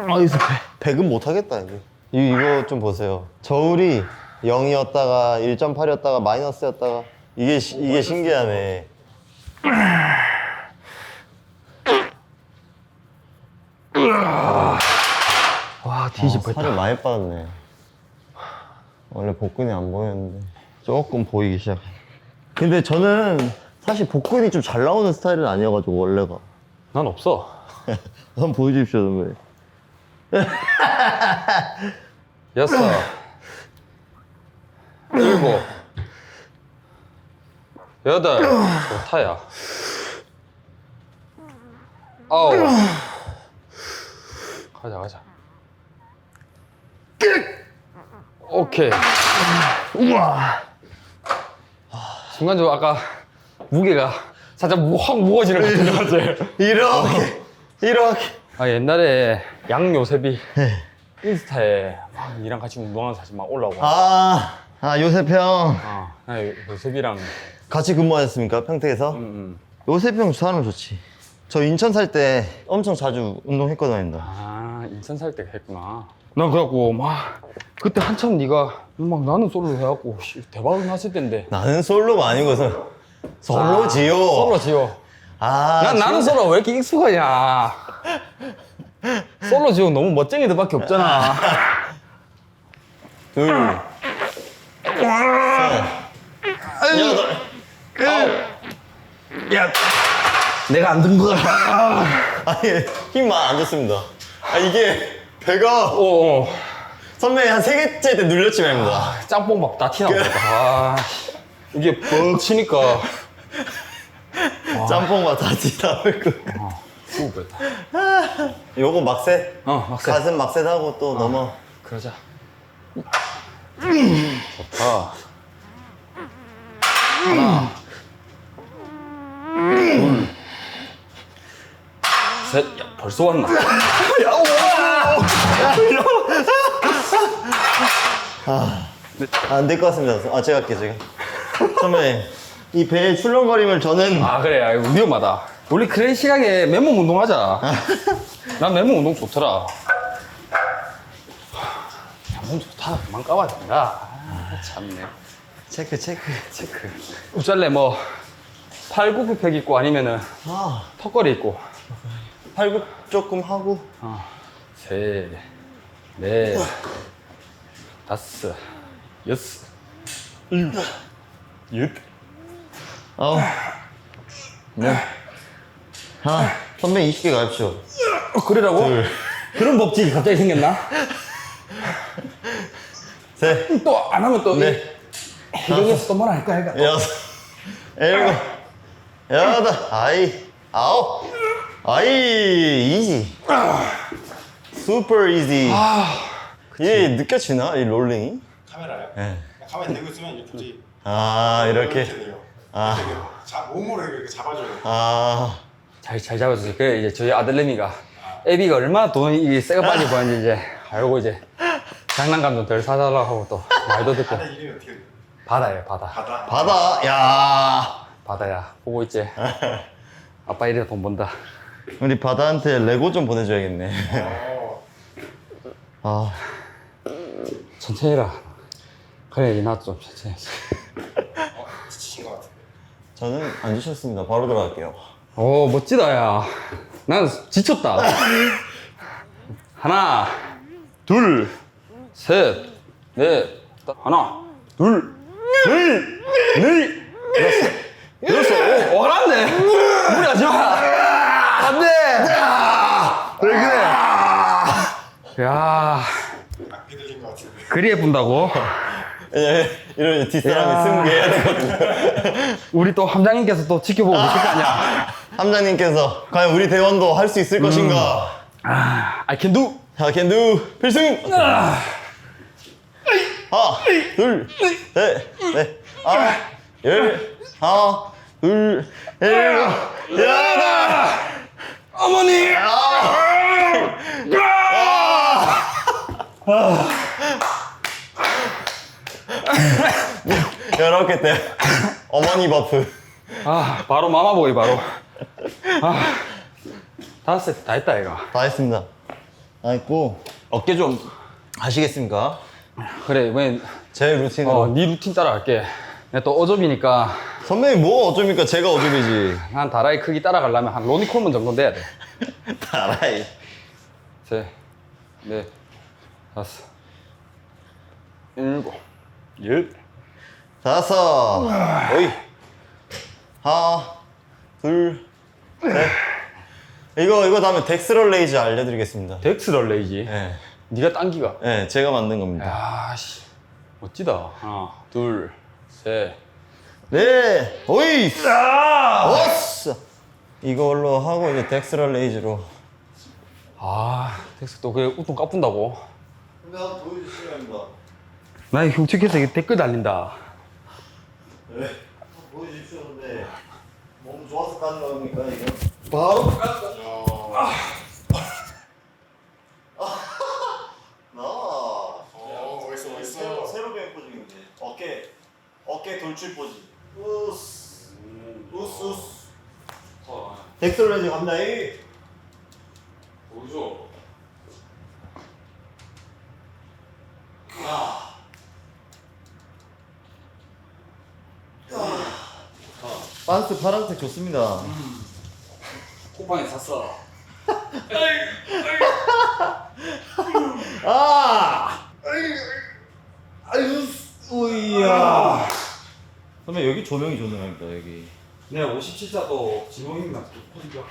여기서 100은 못 하겠다, 이거. 이거 좀 보세요. 저울이 0이었다가 1.8이었다가 마이너스였다가 이게 신기하네. 와, 뒤집어있다. 살이 많이 빠졌네. 원래 복근이 안 보였는데 조금 보이기 시작해. 근데 저는 사실 복근이 좀 잘 나오는 스타일은 아니어가지고 원래가. 난 없어. 한번 보여주십시오, 선배. 6, 7, 8, 좋다야. 9. 가자. 오케이. 우와. 순간적으로 아까 무게가 살짝 확 무거워지는 것 같은 것 같아요. 이렇게. 아, 옛날에 양요셉이 인스타에 막 이랑 같이 운동하는 사진 막 올라오고. 요셉 형. 요셉이랑. 같이 근무하셨습니까, 평택에서? 요셉 형 사람 좋지. 저 인천 살 때 엄청 자주 운동했거든요. 인천 살 때 했구나. 난 그래갖고 막 그때 한참 네가 막 나는 솔로 해갖고 대박 났을 텐데. 나는 솔로가 아니고서 솔로지요. 솔로지요. 나는 솔로 왜 이렇게 익숙하냐. 솔로지요 너무 멋쟁이들밖에 없잖아. 둘, 셋, 여덟, 야, 내가 안 든 거야. 아니 힘만 안 줬습니다. 이게 배가 선배 한 3개째 때 눌렸지 말입니다. 짬뽕밥 다 티나온다. 이게 뻑 치니까 짬뽕과 다지 나올 거. 수고했다. 요거 막셋. 막셋. 가슴 막셋 하고 또 넘어. 그러자. 좋다. 하나, 둘, 셋. 야, 벌써 왔나? 안 될 것 같습니다. 제가 할게요, 제가. 선배, 이 배의 출렁거림을 저는. 그래. 이거 위험하다. 우리 그런 시간에 맨몸 운동하자. 난 맨몸 운동 좋더라. 몸 좋다. 그만 까봐야 된다. 참네. 체크. 우짤래 뭐 팔굽혀펴기 있고 아니면은 턱걸이 있고. 팔굽 조금 하고. 셋, 넷, 다섯, 여섯, 일곱, 여덟, 아홉, 네. 선배 20개 가십시오. 그러라고? 그런 법칙이 갑자기 생겼나? 셋, 또 안 하면 또 넷, 해경에서 또 뭐라 할까 해가. 여섯, 일곱, 여덟, 아홉. 이지. 슈퍼 이지. 얘 느껴지나? 이 롤링이? 카메라요? 네. 가만히 대고 있으면 이렇게 굳이 이렇게. 돼요. 아. 몸으로 이렇게 잡아줘요. 잘 잡아주세요. 그래 이제 저희 아들 레미가 애비가 얼마나 돈이 세가 빠져 보였는지 이제 알고 이제 장난감 좀 덜 사달라고 하고 또 말도 듣고. 바다 이름이 어떻게 돼요? 바다예요, 바다. 바다. 야. 바다야. 보고 있지? 아빠 이래 돈 번다. 우리 바다한테 레고 좀 보내줘야겠네. 천천히 해라. 그래, 나도 좀 천천히. 지친 것 같은데. 저는 안 지쳤습니다. 바로 들어갈게요. 오, 멋지다, 야. 난 지쳤다. 하나, 둘, 셋, 넷, 하나, 둘, 넷, 여섯. 오, 잘한네. 무리하지 마. 안 돼. 왜 그래? 야. 그리 예쁜다고? 예, 이러면 뒷사람이 스무 개 해야 되거든요. 우리 또 함장님께서 또 지켜보고 계실 거 아니야? 함장님께서 과연 우리 대원도 할 수 있을 것인가? I can do. 자, can do 필승! 하나, 둘, 셋, 넷, 아홉, 열, 하나, 둘, 일곱, 여덟! 어머니! 열아홉 개 때 어머니 버프. 아, 바로 마마보이 바로. 아, 5세트 다 했다 이거. 다 했습니다. 다 했고 어깨 좀. 하시겠습니까? 그래, 이번엔 제 루틴으로. 네 루틴 따라갈게. 내가 또 어좁이니까 선배님 뭐 어쩝니까? 제가 어줍이지. 한 다라이 크기 따라가려면 한 로니 콜먼 정도 돼야 돼. 다라이. 셋, 넷, 다섯, 일곱, 열. 다섯. 어이. 하나, 둘, 셋. 이거 다음에 덱스럴레이즈 알려드리겠습니다. 덱스럴레이지. 네. 네가 당기가. 네, 제가 만든 겁니다. 야, 씨, 멋지다. 하나, 둘, 셋. 네, 오이. 오스. 이걸로 하고 이제 덱스럴레이즈로. 아, 덱스 또 그래 우통 까푼다고. 근데 한번 보여주시면 합니다. 나 흉측해서 이게 댓글 달린다. 네. 보여주십시오. 근데 몸 좋아서 까는 겁니까 이거? 바로 깠다. 멋있어. 새로 배운 포즈인데 어깨 돌출 포즈. 우스 우스. 덱스럴레이즈 갑니다. 보여줘. 반스 파란색 좋습니다. 쿠팡에 샀어. 아유, 오이야. 선배 여기 조명이 조명합니다 여기. 내가 57사도 지붕이나 포즈가.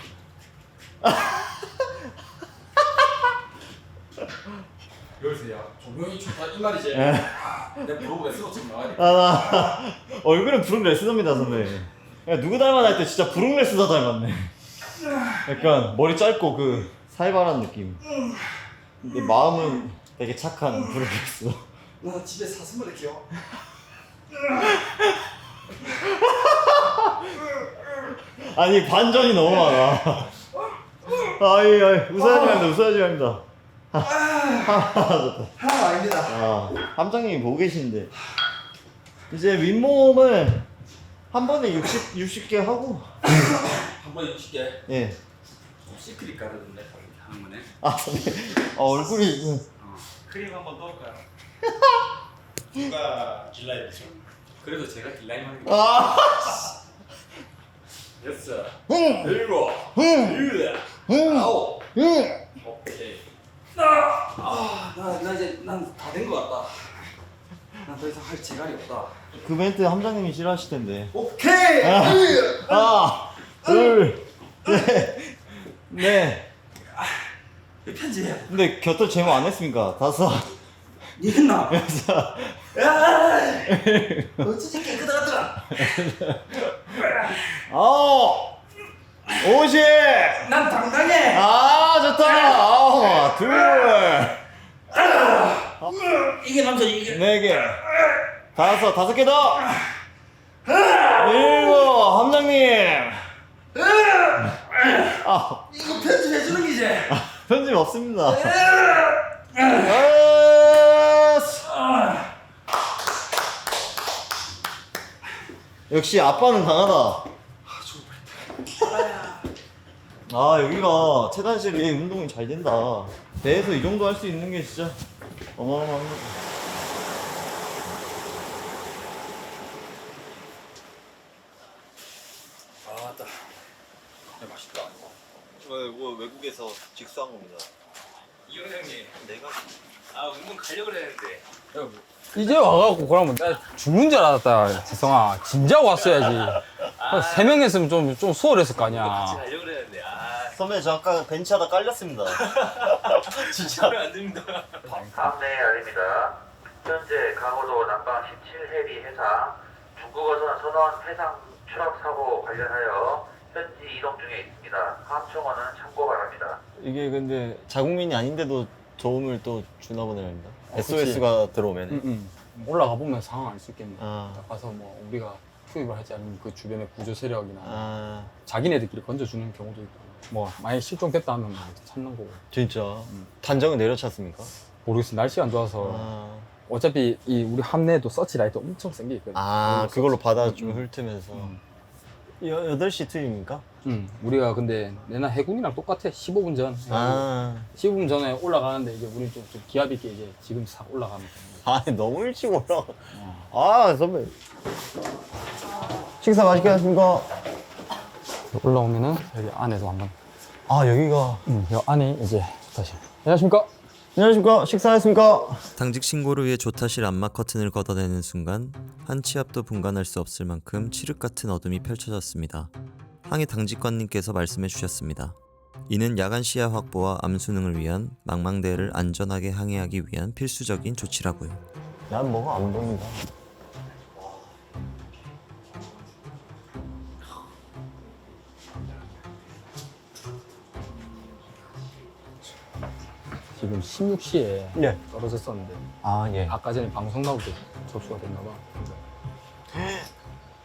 여기서 야 조명이 좋다 이 말이지. 내 브로그에 쓰러지면 나가야 돼. 나 얼굴은 브룩 레스너입니다 선배. 야, 누구 닮았나 할 때 진짜 브룩 레스너 닮았네. 약간 머리 짧고 그 살벌한 느낌. 근데 마음은 되게 착한 브룩 레스너. 나 집에 사슴을 키워. 아니 반전이 너무 많아. 아이 웃어야지 합니다. 웃어야지 합니다. 좋다. 아닙니다. 함장님이 보고 계시는데 이제 윗몸을 한 번에 60개 하고 한 번에 60개. 예. 시크릿 가르던데 한 번에. 선배 얼굴이 크림 한번 넣을까요? 누가 길라이죠? 그래도 제가 딜라인 하는 게. 여섯, 응. 일곱, 응. 아홉. 응. 오케이. 나 이제 난 다 된 거 같다. 난 더 이상 할 재갈이 없다. 그 멘트 함장님이 싫어하실 텐데. 오케이. 둘, 셋, 넷. 이 편지해. 근데 곁들 제모 안 했습니까? 다섯, 니 했나? 여섯. 어찌 깨끗하더라. 아홉, 50. 난 당당해. 좋다. 둘, 이게 남자지 이게. 4개, 다섯 개 더. 7, 함장님. 이거 편집해주는 기지. 편집 없습니다. 역시 아빠는 강하다. 여기가 체단실이 운동이 잘 된다. 배에서 이 정도 할 수 있는 게 진짜 어마어마합니다. 외국에서 직수한 겁니다. 이용 형님. 내가 운동 가려고 그랬는데. 이제 와갖고 그러면 나 죽는 줄 알았다. 지성아, 진작 왔어야지. 3명 했으면 좀 수월했을 거 아니야. 가려고 그랬는데. 선배 저 아까 벤치하다 깔렸습니다. 진짜. 안 됩니다. 다음 내일 알립니다. 현재 강호도 남방 17해리 해상 중국어선 선원 해상 추락 사고 관련하여 현지 이동 중에 있습니다. 함청원은 참고 바랍니다. 이게 근데 자국민이 아닌데도 도움을 또 주나 보네요. SOS가 들어오면. 올라가 보면 상황 알 수 있겠네. 아. 가서 뭐 우리가 투입을 하지 않으면 그 주변의 구조 세력이나 아 자기네들끼리 건져주는 경우도 있고. 뭐 만약 실종됐다 하면 찾는 거고. 진짜. 단정은 내려찼습니까? 모르겠어. 날씨가 안 좋아서. 아, 어차피 이 우리 함내에도 서치라이트 엄청 센 게 있거든. 그걸로 바다 좀 훑으면서. 8시 투입입니까? 우리가 근데 내날 해군이랑 똑같아. 15분 전. 15분 전에 올라가는데 이제 우리 좀 기합 있게 이제 지금 싹 올라가면 돼. 너무 일찍 올라가. 선배. 식사 맛있게 하셨습니까? 올라오면은 여기 안에도 한번. 여기가. 여기 안에 이제 다시. 안녕하십니까? 안녕하십니까? 식사하셨습니까? 당직 신고를 위해 조타실 암막 커튼을 걷어내는 순간 한 치 앞도 분간할 수 없을 만큼 칠흑 같은 어둠이 펼쳐졌습니다. 항해 당직관님께서 말씀해 주셨습니다. 이는 야간 시야 확보와 암 수능을 위한 망망대해를 안전하게 항해하기 위한 필수적인 조치라고요. 난 뭐가 안 보인다. 지금 16시에 예. 떨어졌었는데 예. 아까 전에 방송 나올 때 접수가 됐나 봐.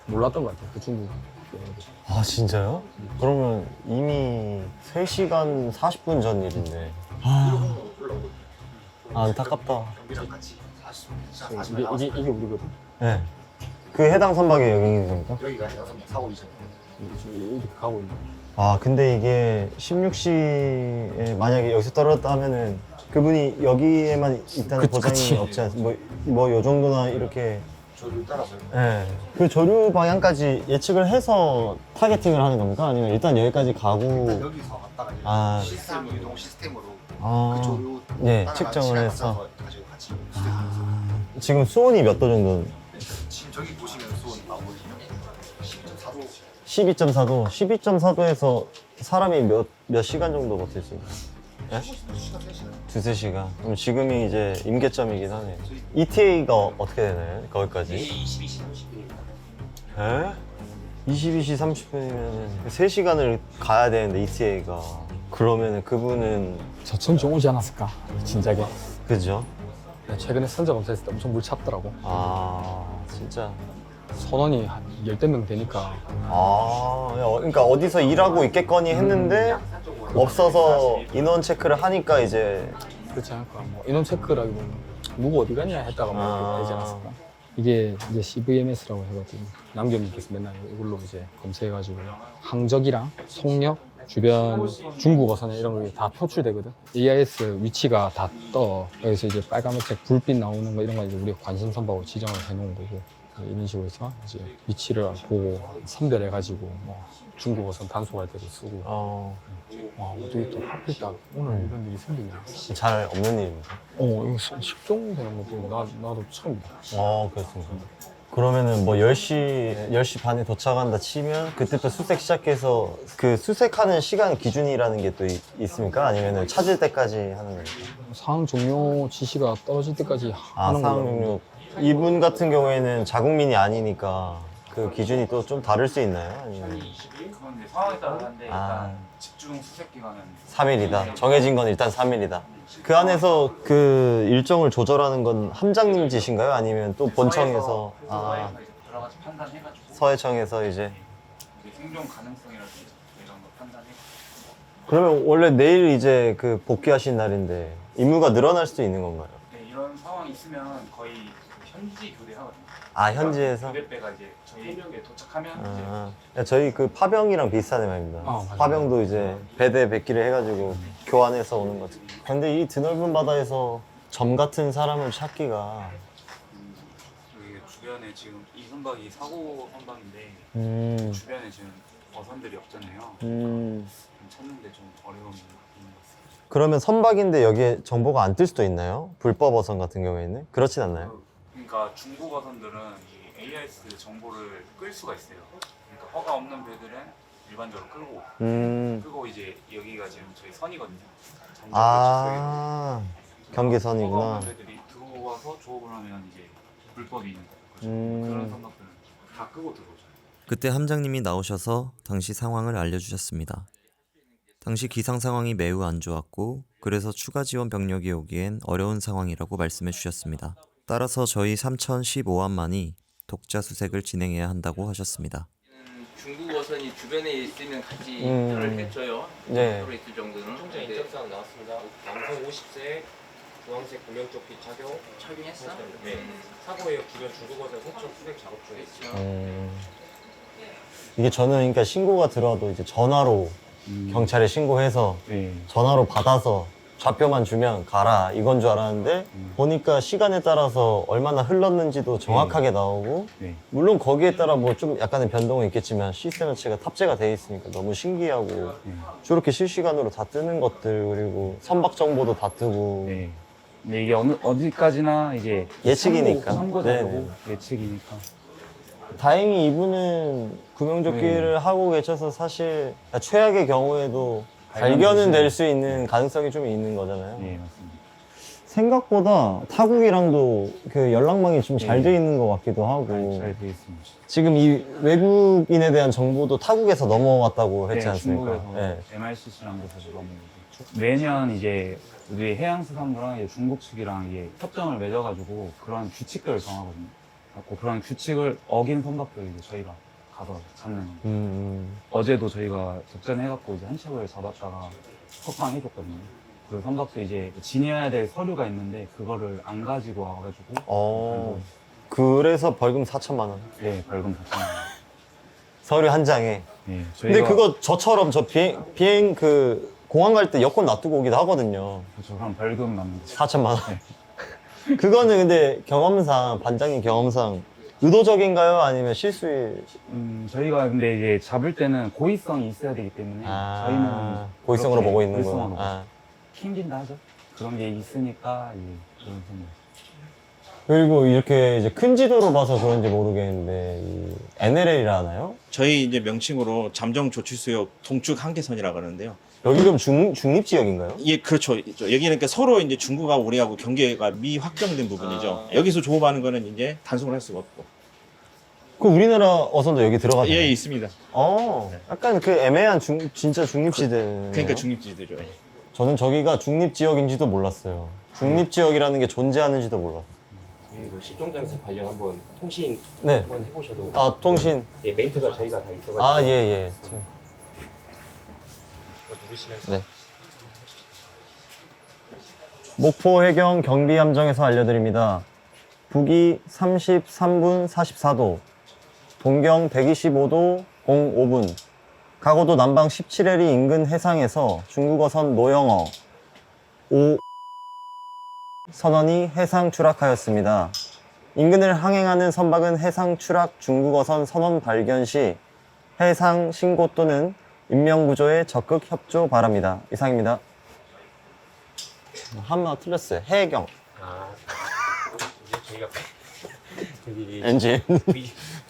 몰랐던 것 같아. 그 중국. 진짜요? 그러면 이미 3시간 40분 전 일인데. 안타깝다. 이게 우리거든. 네. 그 해당 선박의 여객입니까? 여기가 내가 사고 이전. 이렇게 가고 있는 거. 근데 이게 16시에 만약에 여기서 떨어졌다 하면은 그분이 여기에만 있다는 보장이 없지 않습니까? 뭐 요 정도나 이렇게. 조류 따라서. 네. 그 조류 방향까지 예측을 해서 타겟팅을 하는 겁니까? 아니면 일단 여기까지 가고. 일단 여기서 갔다가 시스템 이동 시스템으로 그 조류 측정을 해서. 가지고 같이 지금 수온이 몇 도 정도? 지금 저기 보시면 수온 나오거든요. 12.4도. 12.4도에서 사람이 몇 시간 정도 버틸 수 있나요? 네? 2-3시간. 그럼 지금이 이제 임계점이긴 하네요. ETA가 어떻게 되나요? 거기까지? 22시 30분입니다. 에? 22시 30분이면 3시간을 가야 되는데 ETA가. 그러면은 그분은 저천 좀 오지 않았을까? 진작에. 그죠? 최근에 선적 검사했을 때 엄청 물 찼더라고. 진짜. 선원이 한 10명 되니까. 그러니까 어디서 일하고 있겠거니 했는데 없어서 인원 체크를 하니까 이제. 그렇지 않을까. 뭐 인원 체크라기보다는 누구 어디 가냐 했다가 뭐 되지 않았을까. 이게 이제 CVMS라고 해가지고 남경님께서 맨날 이걸로 이제 검색해가지고 항적이랑 속력, 주변 중국 어선에 이런 게 다 표출되거든. AIS 위치가 다 떠. 여기서 이제 빨간색 불빛 나오는 거 이런 거 이제 우리가 관심 선박으로 지정을 해놓은 거고. 이런 식으로 해서 이제 위치를 보고 선별해가지고 뭐 중국 어선 단속할 때도 쓰고. 와, 어떻게 또 하필 딱 오늘 이런 일이 생기냐. 잘 없는 일입니다. 이거 실종되는 것도 나도 처음이다. 그렇습니다. 그러면은 뭐 10시 반에 도착한다 치면 그때부터 수색 시작해서 그 수색하는 시간 기준이라는 게 또 있습니까? 아니면은 찾을 때까지 하는 겁니까? 상황 종료 지시가 떨어질 때까지 하는 상황 거예요. 종료. 이분 같은 경우에는 자국민이 아니니까 그 기준이 또 좀 다를 수 있나요? 아니면 그건 이제 상황에 따라 다른데 일단 집중 수색 기간은 3일이다. 정해진 건 일단 3일이다. 그 안에서 그 일정을 조절하는 건 함장님 짓인가요? 아니면 또 본청에서 여러 가지 판단해가지고 서해청에서 이제 생존 가능성이라든지 이런 거 판단해. 그러면 원래 내일 이제 그 복귀하신 날인데 임무가 늘어날 수도 있는 건가요? 네, 이런 상황이 있으면 거의 현지 교대하거든요. 현지에서? 교대배가 이제 저희 해역에 도착하면 저희 그 파병이랑 비슷하네 말입니다. 맞아요. 파병도 이제 배대 백기를 해가지고 교환해서 오는 거죠. 근데 이 드넓은 바다에서 점 같은 사람을 찾기가 여기 주변에 지금 이 선박이 사고 선박인데 주변에 지금 어선들이 없잖아요. 찾는데 좀 어려움이 있는 것 같습니다. 그러면 선박인데 여기에 정보가 안 뜰 수도 있나요? 불법 어선 같은 경우에는? 그렇진 않나요? 그러니까 중국 어선들은 이 AIS 정보를 끌 수가 있어요. 그러니까 허가 없는 배들은 일반적으로 끌고 이제 여기가 지금 저희 선이거든요. 아, 경계선이구나. 허가 없는 배들이 들어와서 조업을 하면 이제 불법이 있는 거죠. 그런 선박들은 다 끄고 들어오죠. 그때 함장님이 나오셔서 당시 상황을 알려주셨습니다. 당시 기상 상황이 매우 안 좋았고 그래서 추가 지원 병력이 오기엔 어려운 상황이라고 말씀해 주셨습니다. 따라서 저희 3015함만이 독자 수색을 진행해야 한다고 하셨습니다. 중국 어선이 주변에 있으면 같이 인터를 해줘요. 네. 서로 있을 정도는. 총장 인적사항 나왔습니다. 남성 50세, 주황색 구명조끼 착용했어? 네. 사고의 주변 중국어선 서쪽 수색 작업 중에 있어요. 이게 저는 그러니까 신고가 들어와도 이제 전화로 경찰에 신고해서 전화로 받아서 좌표만 주면 가라 이건 줄 알았는데 보니까 시간에 따라서 얼마나 흘렀는지도 정확하게 나오고 물론 거기에 따라 뭐 좀 약간의 변동은 있겠지만 시스템 자체가 탑재가 돼 있으니까 너무 신기하고 저렇게 실시간으로 다 뜨는 것들 그리고 선박 정보도 다 뜨고 근데 이게 어디까지나 이제 예측이니까. 참고자고 예측이니까. 다행히 이분은 구명조끼를 하고 계셔서 사실 최악의 경우에도 발견은 될 수 있는 가능성이 좀 있는 거잖아요. 네, 맞습니다. 생각보다 타국이랑도 그 연락망이 좀 잘 돼 있는 것 같기도 하고 잘 되어 있습니다. 지금 이 외국인에 대한 정보도 타국에서 넘어왔다고 했지 않습니까? 중국에서 MRCC랑도 사실 넘어오고 매년 이제 우리 해양수산부랑 이제 중국 측이랑 이게 협정을 맺어가지고 그런 규칙들을 정하거든요. 그래서 그런 규칙을 어긴 선박들 이제 저희가 가서 잡는 거예요. 어제도 저희가 작전해갖고 이제 한 척을 잡았다가 석방해줬거든요. 그 선박도 이제 지녀야 될 서류가 있는데 그거를 안 가지고 와가지고 그래서 벌금 4천만 원. 네, 벌금 4천만 원. 서류 한 장에. 네, 근데 그거 저처럼 저 비행 그 공항 갈 때 여권 놔두고 오기도 하거든요. 그렇죠. 그럼 벌금 남는 거죠. 4천만 원. 그거는 근데 경험상 반장님 경험상 의도적인가요? 아니면 실수일? 저희가 근데 이제 잡을 때는 고의성이 있어야 되기 때문에 저희는 고의성으로 그렇게 보고 있는 고의성으로 거야. 킹긴다 하죠. 그런 게 있으니까 그런 생각. 그리고 이렇게 이제 큰 지도로 봐서 그런지 모르겠는데 이 NLL이라 하나요? 저희 이제 명칭으로 잠정조치수역 동쪽 한계선이라고 그러는데요. 여기 그럼 중립지역인가요? 예, 그렇죠. 여기는 그러니까 서로 이제 중국하고 우리하고 경계가 미확정된 부분이죠. 여기서 조업하는 거는 이제 단속을 할 수가 없고. 그 우리나라 어선도 여기 들어가죠? 예, 있습니다. 약간 그 애매한 진짜 중립지대. 그러니까 중립지대죠. 예. 저는 저기가 중립지역인지도 몰랐어요. 중립지역이라는 게 존재하는지도 몰랐어요. 그리고 실종장소 관련 한번 통신 네. 한번 해보셔도. 통신. 예, 멘트가 저희가 다 있어가지고. 예. 누르시면서. 네. 목포 해경 경비함정에서 알려드립니다. 북위 33분 44도, 동경 125도 05분, 가고도 남방 17해리 인근 해상에서 중국어선 노영어 5 선원이 해상 추락하였습니다. 인근을 항행하는 선박은 해상 추락 중국어선 선원 발견 시 해상 신고 또는 인명구조에 적극 협조 바랍니다. 이상입니다. 한마 틀렸어요. 해경. 이제 저희가 여기 엔진.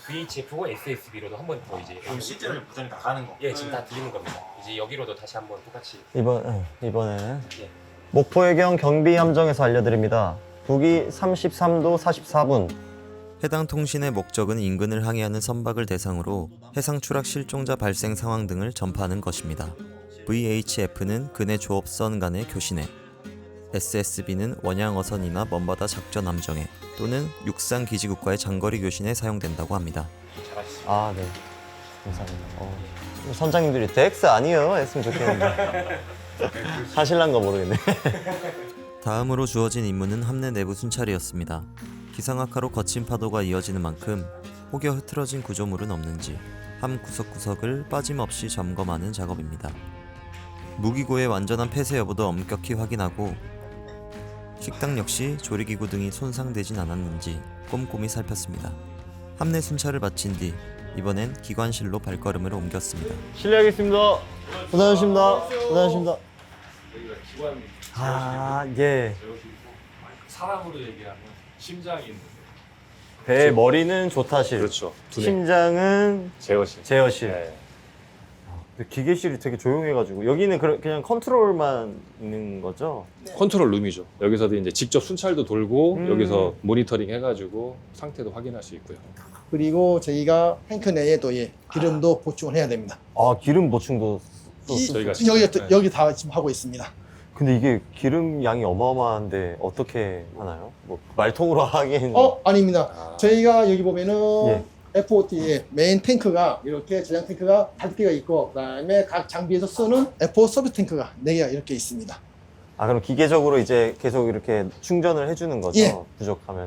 VHF고 SSB로도 한 번 더 이제. 그럼 실제로 부산이 다 가는 거? 예, 지금 다 들리는 겁니다. 이제 여기로도 다시 한번 똑같이. 이번에는 예. 목포해경 경비함정에서 알려드립니다. 북위 33도 44분. 해당 통신의 목적은 인근을 항해하는 선박을 대상으로 해상 추락 실종자 발생 상황 등을 전파하는 것입니다. VHF는 근해 조업선 간의 교신해, SSB는 원양 어선이나 먼바다 작전 함정해 또는 육상 기지국과의 장거리 교신에 사용된다고 합니다. 네. 감사합니다. 선장님들이 덱스 아니에요? 했으면 좋겠는데. 하실란 거 모르겠네. 다음으로 주어진 임무는 함내 내부 순찰이었습니다. 기상 악화로 거친 파도가 이어지는 만큼 혹여 흐트러진 구조물은 없는지 함 구석구석을 빠짐없이 점검하는 작업입니다. 무기고의 완전한 폐쇄 여부도 엄격히 확인하고 식당 역시 조리기구 등이 손상되진 않았는지 꼼꼼히 살폈습니다. 함내 순찰을 마친 뒤 이번엔 기관실로 발걸음을 옮겼습니다. 실례하겠습니다. 고생하셨습니다. 고생하셨습니다. 예. 사람으로 얘기하면 심장이 있는데 배의 머리는 조타실. 그렇죠. 심장은 제어실. 제어실. 네. 근데 기계실이 되게 조용해가지고 여기는 그냥 컨트롤만 있는 거죠? 컨트롤 룸이죠. 여기서도 이제 직접 순찰도 돌고 여기서 모니터링 해가지고 상태도 확인할 수 있고요. 그리고 저희가 탱크 내에 또 기름도 보충을 해야 됩니다. 아, 기름 보충도 저희가 여기 다 지금 하고 있습니다. 근데 이게 기름 양이 어마어마한데 어떻게 하나요? 뭐 말통으로 하기에는 아닙니다. 저희가 여기 보면은 예. F40의 메인 탱크가 이렇게 저장 탱크가 5개가 있고 그다음에 각 장비에서 쓰는 F4 서비스 탱크가 4개가 이렇게 있습니다. 아, 그럼 기계적으로 이제 계속 이렇게 충전을 해주는 거죠? 예.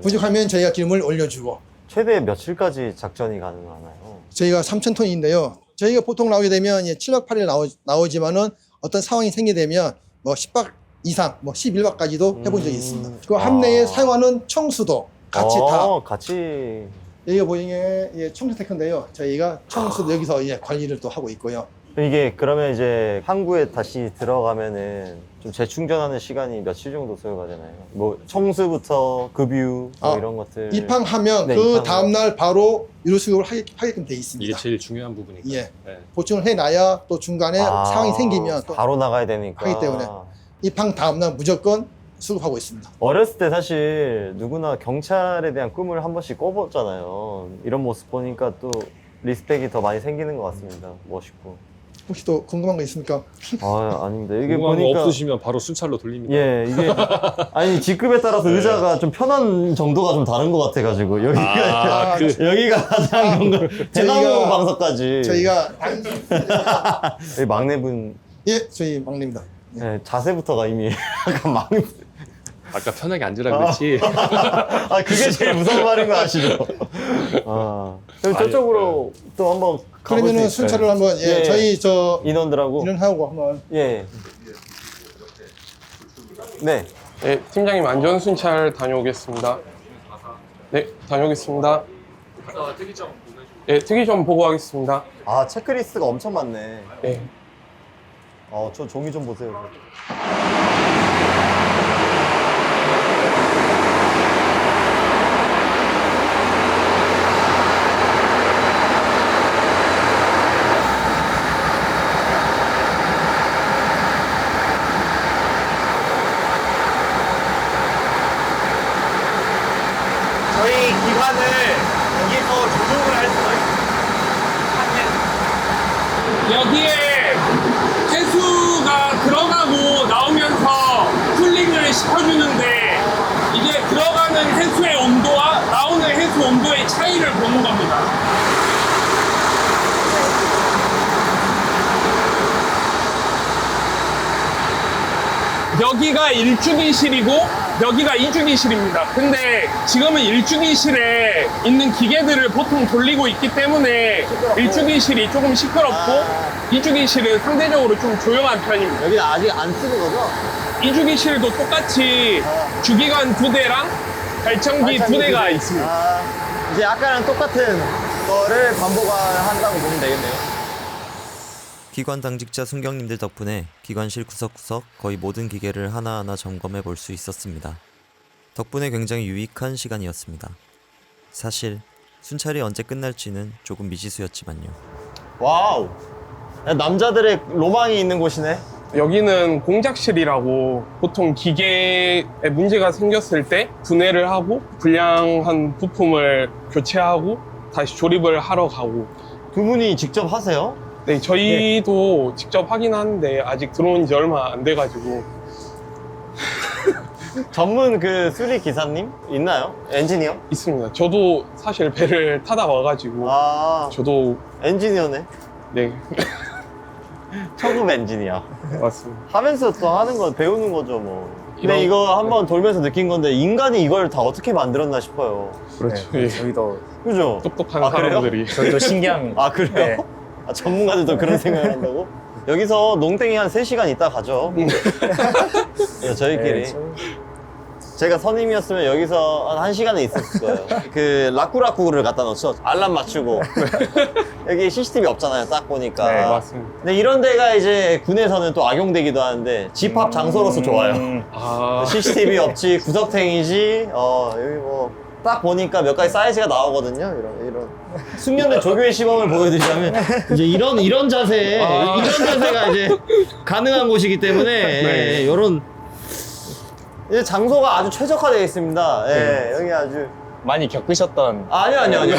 부족하면 저희가 기름을 올려주고. 최대 며칠까지 작전이 가능하나요? 저희가 3,000톤인데요. 저희가 보통 나오게 되면 7박 8일 나오지만은 어떤 상황이 생기게 되면 뭐 10박 이상, 뭐 11박까지도 해본 적이 있습니다. 그 함내에 사용하는 청수도 같이 같이. 여기가 보이는 청수 탱크인데요. 저희가 청수도 여기서 관리를 또 하고 있고요. 이게 그러면 이제 항구에 다시 들어가면은 좀 재충전하는 시간이 며칠 정도 소요가 되나요? 뭐 청수부터 급유 뭐 이런 것들 입항하면 네, 그 입항. 다음날 바로 유료 수급을 하게끔 돼 있습니다. 이게 제일 중요한 부분이니까. 예. 네. 보충을 해놔야 또 중간에 상황이 생기면 또 바로 나가야 되니까 하기 때문에 입항 다음날 무조건 수급하고 있습니다. 어렸을 때 사실 누구나 경찰에 대한 꿈을 한 번씩 꿔봤잖아요. 이런 모습 보니까 또 리스펙이 더 많이 생기는 것 같습니다. 멋있고. 혹시 또 궁금한 거 있습니까? 아닙니다. 이게 궁금한 거 보니까 없으시면 바로 순찰로 돌립니다. 예, 이게 아니 직급에 따라서 의자가 좀 편한 정도가 좀 다른 것 같아가지고 여기가 여기가 가장 대나무 방석까지 저희가 여기 막내분 저희 막내입니다. 네, 자세부터가 이미 약간 막내. 아까 편하게 앉으라 그랬지. 그게 제일 무서운 말인 거 아시죠? 그럼 저쪽으로 또 한번 그러면은 순찰을 한번 저희 인원들하고 인원하고 한번 네. 네, 팀장님 안전 순찰 다녀오겠습니다. 네, 다녀오겠습니다. 특이점 보내주고. 네, 특이점 보고하겠습니다. 아, 체크리스트가 엄청 많네. 네. 저 종이 좀 보세요. 저희 기관을 여기서 조종을 할 수가 있어요. 여기에 해수가 들어가고 나오면서 쿨링을 시켜주는데 이게 들어가는 해수의 온도와 나오는 해수 온도의 차이를 보는 겁니다. 여기가 1주기실이고 여기가 2주기실입니다. 근데 지금은 1주기실에 있는 기계들을 보통 돌리고 있기 때문에 1주기실이 조금 시끄럽고 2주기실은 상대적으로 좀 조용한 편입니다. 여기는 아직 안 쓰는 거죠? 2주기실도 똑같이 주기관 2대랑 발전기 2대가 있습니다. 이제 아까랑 똑같은 거를 반복한다고 보면 되겠네요. 기관 당직자 순경님들 덕분에 기관실 구석구석 거의 모든 기계를 하나하나 점검해 볼 수 있었습니다. 덕분에 굉장히 유익한 시간이었습니다. 사실 순찰이 언제 끝날지는 조금 미지수였지만요. 와우, 남자들의 로망이 있는 곳이네. 여기는 공작실이라고 보통 기계에 문제가 생겼을 때 분해를 하고 불량한 부품을 교체하고 다시 조립을 하러 가고. 두 분이 직접 하세요? 네, 저희도 직접 하긴 하는데 아직 들어온 지 얼마 안 돼가지고. 전문 그 수리 기사님 있나요? 엔지니어? 있습니다. 저도 사실 배를 타다 와가지고. 저도 엔지니어네. 네. 초급 엔지니어. 맞습니다. 하면서 또 하는 거 배우는 거죠 뭐. 근데 이런- 이거 한번 돌면서 느낀 건데 인간이 이걸 다 어떻게 만들었나 싶어요. 그렇죠. 네, 저희도 그죠? 똑똑한 그래요? 사람들이. 저희도 신기한. 아, 그래요? 네. 전문가들도 그런 생각을 한다고? 여기서 농땡이 한 3시간 있다 가죠. 예, 저희끼리. 네, 제가 선임이었으면 여기서 한 1시간은 있었을 거예요. 그 라쿠라쿠를 갖다 놓죠. 알람 맞추고. 여기 CCTV 없잖아요. 딱 보니까. 네, 맞습니다. 근데 이런 데가 이제 군에서는 또 악용되기도 하는데 집합 장소로서 좋아요. 아. CCTV 없지, 구석탱이지. 여기 뭐 딱 보니까 몇 가지 사이즈가 나오거든요. 이런 숙련된 조교의 시범을 보여드리자면 이제 이런 자세, 이런 자세가 이제 가능한 곳이기 때문에 네. 이런 이제 장소가 아주 최적화되어 있습니다. 예, 여기 아주 많이 겪으셨던. 아니요.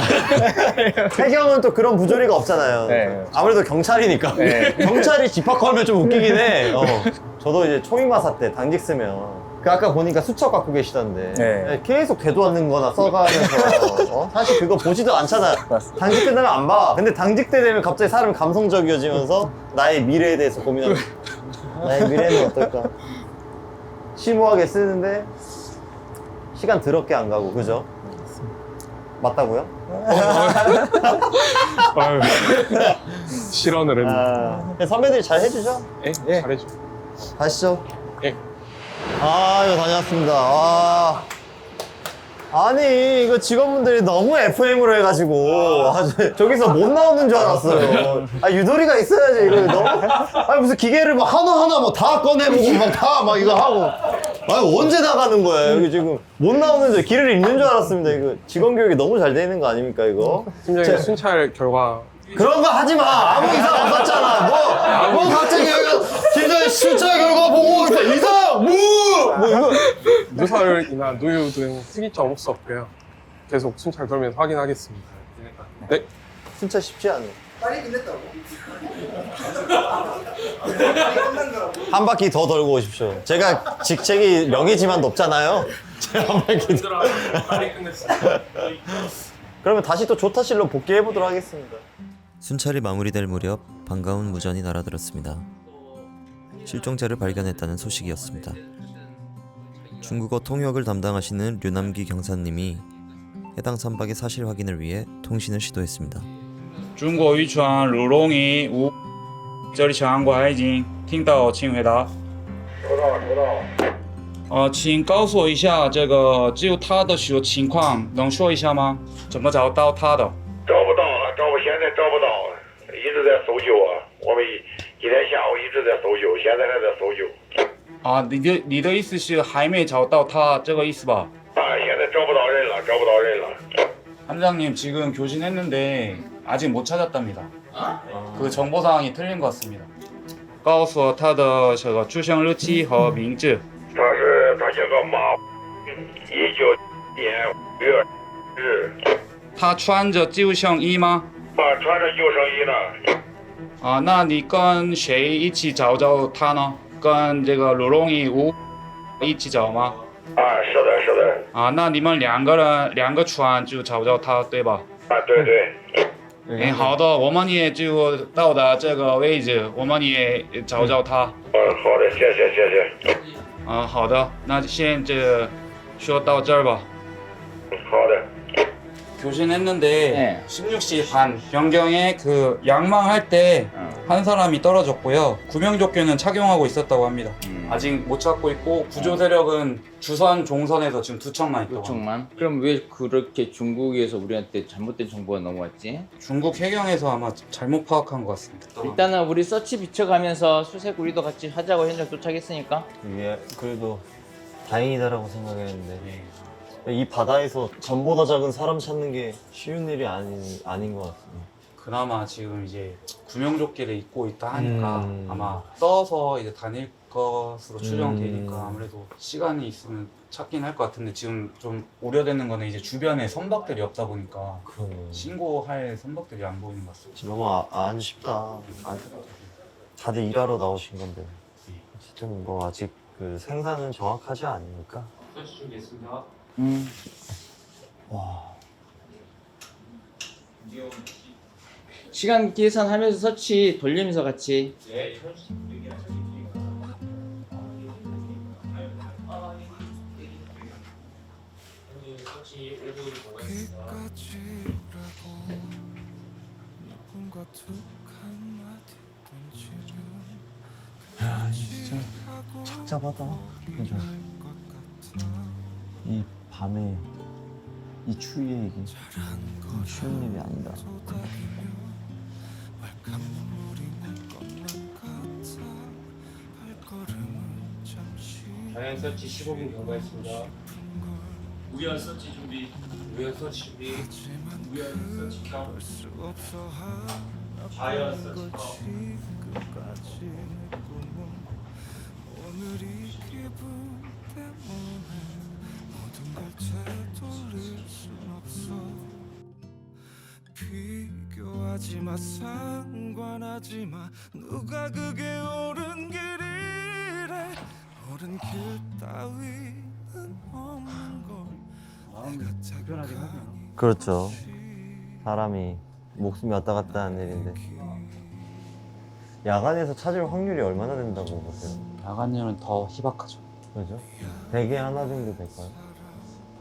해경은 또 그런 부조리가 없잖아요. 네. 아무래도 경찰이니까. 네. 경찰이 집합 걸면 좀 웃기긴 해. 저도 이제 초임마사 때 당직 쓰면 그 아까 보니까 수첩 갖고 계시던데 네. 계속 되도않는 거나 써가면서 사실 그거 보지도 않잖아. 당직 끝나면 안 봐. 근데 당직 때 되면 갑자기 사람이 감성적이어지면서 나의 미래에 대해서 고민하고 나의 미래는 어떨까? 심오하게 쓰는데 시간 더럽게 안 가고, 그죠? 맞다고요? 아유, 실언을 했네. 선배들이 잘 해주죠? 예, 잘해줘. 가시죠. 예. 이거 다녀왔습니다. 아니, 이거 직원분들이 너무 FM으로 해가지고, 저기서 못 나오는 줄 알았어요. 유도리가 있어야지, 이거 너무. 무슨 기계를 막 하나하나 뭐 다 꺼내보고, 막 이거 하고. 언제 나가는 거야, 여기 지금. 못 나오는 줄, 길을 잃는 줄 알았습니다, 이거. 직원 교육이 너무 잘 돼 있는 거 아닙니까, 이거? 팀장님 순찰 결과. 그런 거 하지 마! 아무 이상 없었잖아! 뭐 갑자기 여기가 팀장님 순찰 결과 보고 이상! 이거. 누설이나 누유 등 특이점 없었고요. 계속 순찰 돌면서 확인하겠습니다. 네. 순찰 쉽지 않네. 빨리 끝냈다고? 한 바퀴 더 돌고 오십시오. 제가 직책이 명예지만 높잖아요. 제가 한 바퀴 더. 빨리 끝냈어. 그러면 다시 또 조타실로 복귀해 보도록 하겠습니다. 순찰이 마무리될 무렵 반가운 무전이 날아들었습니다. 실종자를 발견했다는 소식이었습니다. 중국어 통역을 담당하시는 류남기 경사님이 해당 선박의 사실 확인을 위해 통신을 시도했습니다. 中国渔船鲁龙一无，这里请安国海警，听到请回答。收到。请告诉我一下这个只有他的情况，能说一下吗？怎么找到他的？找不到了，现在找不到了，一直在搜救啊。我们今天下午一直在搜救，现在还在搜救。你的意思是还没找到他这个意思吧？现在找不到人了。 함장님 지금 교신했는데 아직 못 찾았답니다. 그 정보 사항이 틀린 것 같습니다. 告诉我他的这个出生日期和名字。他叫个马，19年5月日。他穿着救生衣吗？穿着救生衣呢。那你跟谁一起找他呢？跟这个鲁龙一无一起找吗？是的。那你们两个船就找到他，对吧？对。好的，我们也就到达这个位置，我们也找他。好的，谢谢。好的，那先说到这儿吧。好的。 교신했는데 16시 반 변경에 그 양망할 때 한 사람이 떨어졌고요. 구명조끼는 착용하고 있었다고 합니다. 아직 못 찾고 있고 구조 세력은 주선 종선에서 지금 2척만 있다고 합니다. 그럼 왜 그렇게 중국에서 우리한테 잘못된 정보가 넘어왔지? 중국 해경에서 아마 잘못 파악한 것 같습니다. 일단은 우리 서치 비춰가면서 수색 우리도 같이 하자고 현장 도착했으니까. 이게 그래도 다행이다라고 생각했는데 이 바다에서 전보다 작은 사람 찾는 게 쉬운 일이 아닌 것 같습니다. 그나마 지금 이제 구명조끼를 입고 있다 하니까 아마 써서 이제 다닐 것으로 추정되니까 아무래도 시간이 있으면 찾긴 할 것 같은데 지금 좀 우려되는 거는 이제 주변에 선박들이 없다 보니까 신고할 선박들이 안 보이는 것 같습니다. 너무 안쉽다. 다들 일하러 나오신 건데 어쨌든 뭐 아직 그 생산은 정확하지 않으니까. 수고하셨습니다. 와. 시간 계산하면서 서치 돌리면서 같이. 야, 진짜 착잡하다. 그죠? 이 밤에 이 추위에 이게 쉬운 일이 아니다. 방향 설치 15분 경과했습니다. 우연 설치 준비. 우연 설치 준비. 우연 설치 켜. 좌연 설치 켜. 비교하지마 상관하지마 누가 그게 옳은 길이래 옳은 길 따위는 없는 걸 내가 불편하긴 하네요. 그렇죠. 사람이 목숨이 왔다 갔다 하는 일인데 야간에서 찾을 확률이 얼마나 된다고 보세요? 야간에는 더 희박하죠. 그죠? 100에 하나 정도 될까요?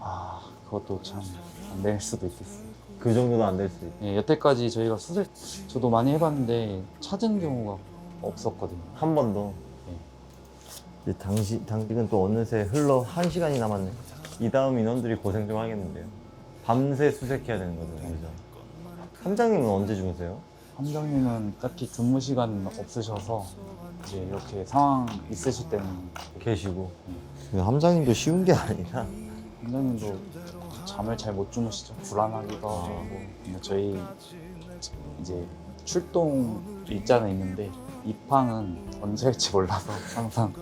아, 그것도 참 안 될 수도 있겠어요. 그 정도는 안 될 수도 있고. 예, 여태까지 저희가 저도 많이 해봤는데 찾은 경우가 없었거든요. 한 번도. 이제 당직은 또 어느새 흘러 1시간이 남았네. 이 다음 인원들이 고생 좀 하겠는데요. 밤새 수색해야 되는 거죠, 그죠? 함장님은 언제 주무세요? 함장님은 딱히 근무 시간은 없으셔서 이제 이렇게 상황 있으실 때는 계시고. 함장님도 쉬운 게 아니라. 함장님도 잠을 잘 못 주무시죠. 불안하기도 하고. 근데 저희 이제 출동 일자는 있는데 입항은 언제 할지 몰라서 항상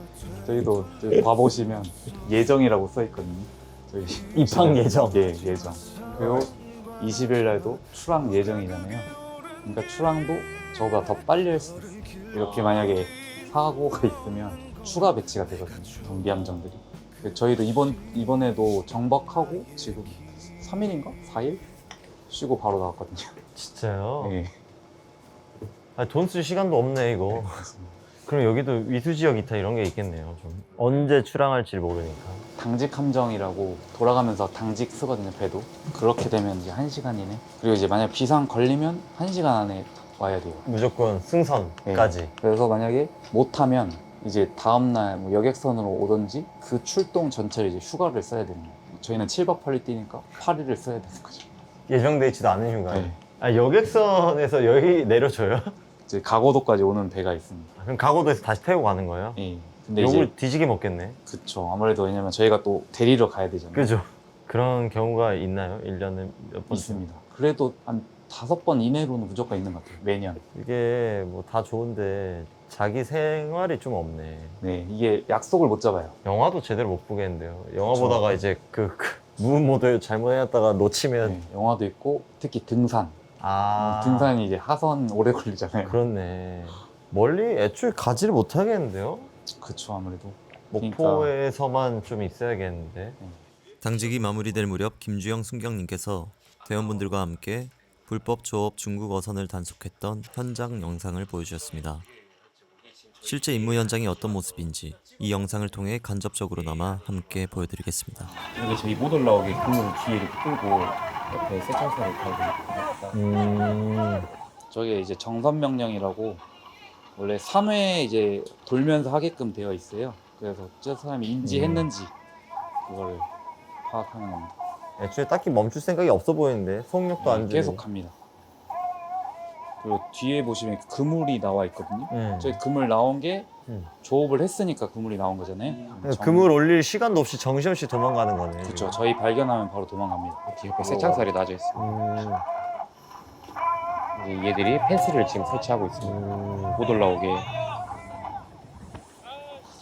저희도 봐보시면 예정이라고 써 있거든요. 저희 입항 예정? 예, 예정. 그리고 20일 날도 출항 예정이잖아요. 그러니까 출항도 저보다 더 빨리 할 수도 있어요. 이렇게 만약에 사고가 있으면 추가 배치가 되거든요. 경비 함정들이. 저희도 이번에도 정박하고 지금 3일인가? 4일? 쉬고 바로 나왔거든요. 진짜요? 네. 돈 쓸 시간도 없네 이거. 그럼 여기도 위수지역 이탈 이런 게 있겠네요. 좀 언제 출항할지 모르니까. 당직 함정이라고 돌아가면서 당직 쓰거든요, 배도. 그렇게 되면 이제 1시간이네. 그리고 이제 만약 비상 걸리면 1시간 안에 와야 돼요. 무조건 승선까지. 네. 그래서 만약에 못하면 이제 다음날 뭐 여객선으로 오든지 그 출동 전체를 이제 휴가를 써야 되는 거예요. 저희는 7박 8일 뛰니까 8일을 써야 되는 거죠. 예정돼 있지도 않은 휴가요? 네. 아, 여객선에서 여기 내려줘요? 이제 가고도까지 오는 배가 있습니다. 그럼 가고도에서 다시 태우고 가는 거예요? 네. 근데 욕을 이제 뒤지게 먹겠네. 그쵸. 아무래도 왜냐면 저희가 또 데리러 가야 되잖아요. 그죠. 그런 경우가 있나요? 1년에 몇 번? 있습니다. 그래도 한 5번 이내로는 무조건 있는 것 같아요. 매년. 이게 뭐 다 좋은데 자기 생활이 좀 없네. 네, 이게 약속을 못 잡아요. 영화도 제대로 못 보겠는데요. 영화 보다가 이제 무브 모드 잘못해놨다가 놓치면. 네, 영화도 있고 특히 등산. 아. 등산이 이제 하선 오래 걸리잖아요. 그렇네. 멀리 애초에 가지를 못하겠는데요? 그쵸, 아무래도. 목포에서만 좀 있어야겠는데. 당직이 마무리될 무렵 김주영 순경님께서 대원분들과 함께 불법 조업 중국 어선을 단속했던 현장 영상을 보여주셨습니다. 실제 임무 현장이 어떤 모습인지 이 영상을 통해 간접적으로나마 함께 보여드리겠습니다. 여기 저희 못 올라오게 그물을 뒤에 이렇게 끌고 옆에 세창살을 달고. 저게 이제 정선 명령이라고 원래 3회 이제 돌면서 하게끔 되어 있어요. 그래서 저 사람이 인지했는지 그걸 파악하는 겁니다. 애초에 딱히 멈출 생각이 없어 보이는데 속력도 안 주고. 계속 갑니다. 그리고 뒤에 보시면 그물이 나와 있거든요. 저희 그물 나온 게 조업을 했으니까 그물이 나온 거잖아요. 그물 올릴 시간도 없이 정신없이 도망가는 거네. 그렇죠. 저희 발견하면 바로 도망갑니다. 뒤에 옆에 세창살이 놔져 있습니다. 이제 얘들이 펜스를 지금 설치하고 있습니다. 못 올라오게.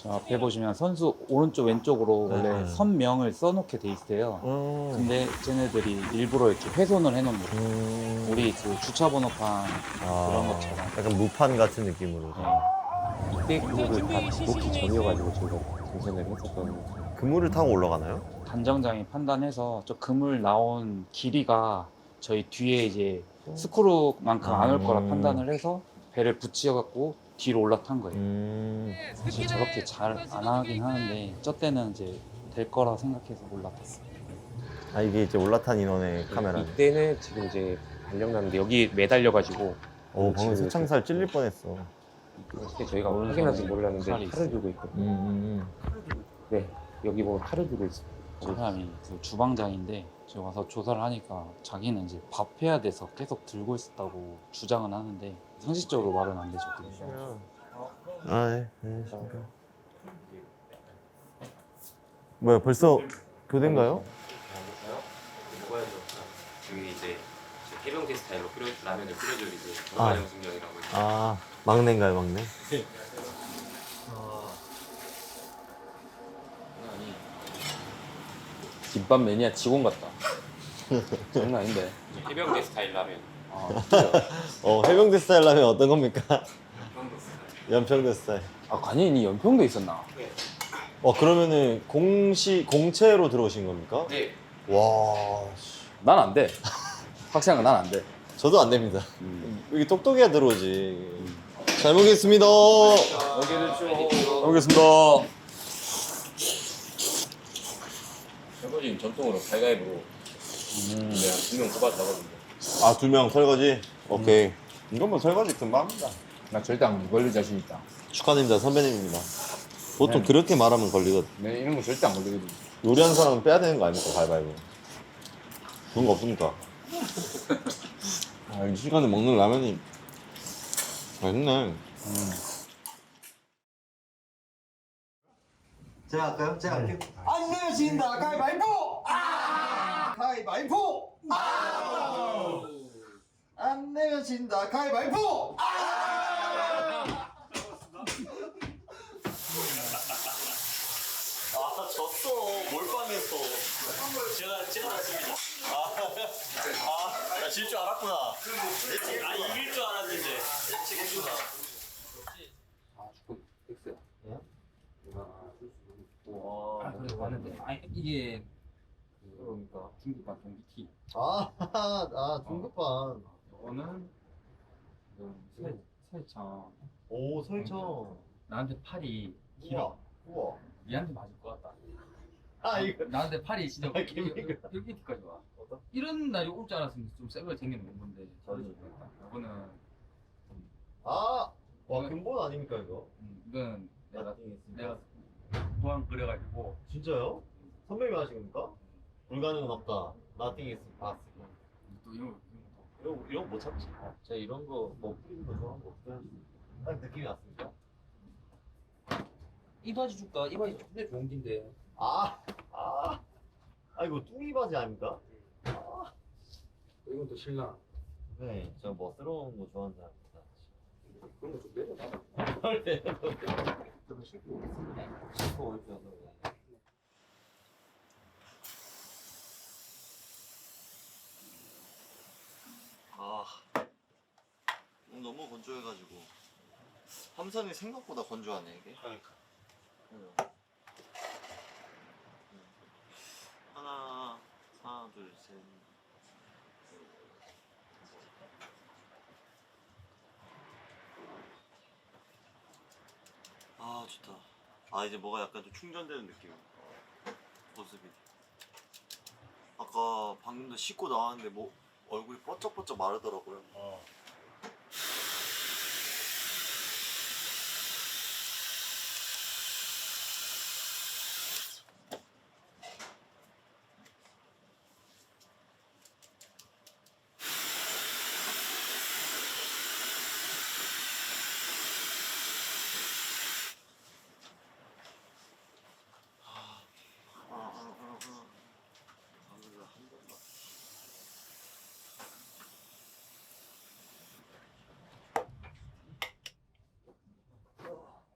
저 앞에 보시면 선수 오른쪽 왼쪽으로 원래 선명을 써놓게 돼 있어요. 근데 쟤네들이 일부러 이렇게 훼손을 해놓은 거예요. 우리 그 주차 번호판 그런 것처럼. 약간 무판 같은 느낌으로. 이때 그물을 다 놓기 전이어가지고 저희가 정선을 했었거든요. 그물을 타고 올라가나요? 단정장이 판단해서 저 그물 나온 길이가 저희 뒤에 이제 스크루만큼 안 올 거라 판단을 해서 배를 붙여갖고 뒤로 올라탄 거예요. 사실 저렇게 잘 안 하긴 하는데 저 때는 이제 될 거라 생각해서 올라탔어요. 아, 이게 이제 올라탄 인원의 카메라. 이때는 지금 이제 발령났는데 여기 매달려가지고. 방금 세창살 찔릴 뻔했어. 그때 저희가 확인할지 몰랐는데 칼을 들고 있거든요. 네, 여기 보면 칼을 들고 있어요. 저 사람이 그 주방장인데 제가 와서 조사를 하니까 자기는 이제 밥 해야 돼서 계속 들고 있었다고 주장은 하는데 상식적으로 말은 안 되죠. 아, 네. 뭐야, 벌써 교대인가요? 먹어야죠. 여기 이제 해병대 스타일로 라면을 끓여줄 이제 아. 정관영 승령이라고 있어요. 아, 막내인가요, 막내? 아니 김밥 매니아 직원 같다. 장난 아닌데. 해병대 스타일 라면. 해병대 스타일 라면 어떤 겁니까? 연평도 스타일. 아 관인이 연평도에 있었나? 네. 그러면은 공채로 들어오신 겁니까? 네. 와, 난 안 돼. 확실한 건 난 안 돼. 저도 안 됩니다. 여기 똑똑해야 들어오지. 잘 먹겠습니다. 잘 먹겠습니다. 설거지는 전통으로 가위바위보로 내가 2명 뽑아주거든요. 아, 2명 설거지? 오케이. 이건 뭐 설거지 금방 합니다. 나 절대 안 걸릴 자신 있다. 축하드립니다, 선배님입니다. 보통 네. 그렇게 말하면 걸리거든. 네, 이런 거 절대 안 걸리거든. 요리하는 사람은 빼야 되는 거 아닙니까, 가위바위보. 그런 거 없습니까? 이 시간에 먹는 라면이 맛있네. 제가 할까요? 제가 할게요. 안 내면 진다, 가위바위보! 가위바위보! 안 내면 진다, 가위바위보! 졌어. 몰빵했어. 제가 알았습니다. 나 질 줄 알았구나. 이길 줄 알았는데. 예측했구나. 그래서 봤는데 이게 그러니까 중국판 동기티. 중급반. 이거는 설정. 오, 설정. 나한테 팔이 길어. 우와. 얘한테 맞을 것 같다. 이거. 나한테 팔이 진짜 개미가. 여기까지 와. 이런 날이 올 줄 알았으면 좀 새 걸 챙겨놓은 건데. 이거는 와, 근본 아닙니까, 이거? 이건 내가 도안 그려가지고. 진짜요? 선배님이 하신 겁니까? 불가능은 없다. Nothing is possible. 또 이런 이런 거 못 참지. 제가 이런 거, 뭐, 뿌리는 거 좋아하는 거 어떻게 하지? 딱 느낌이 왔습니까? 이 바지 줄까? 이 바지 근데 좋은 긴데. 이거 뚱이 바지 아닙니까? 이건 또 신랑. 네, 제가 멋스러운 거 좋아하는 사람입니다. 그런 거 좀 내려놔. 좀 신고 오겠습니다. 신고 오십시오. 너무 건조해가지고 함선이 생각보다 건조하네 이게. 그러니까. 하나, 둘, 셋. 좋다. 이제 뭐가 약간 좀 충전되는 느낌이야. 모습이. 아까 방금도 씻고 나왔는데 뭐 얼굴이 뻐쩍뻐쩍 마르더라고요.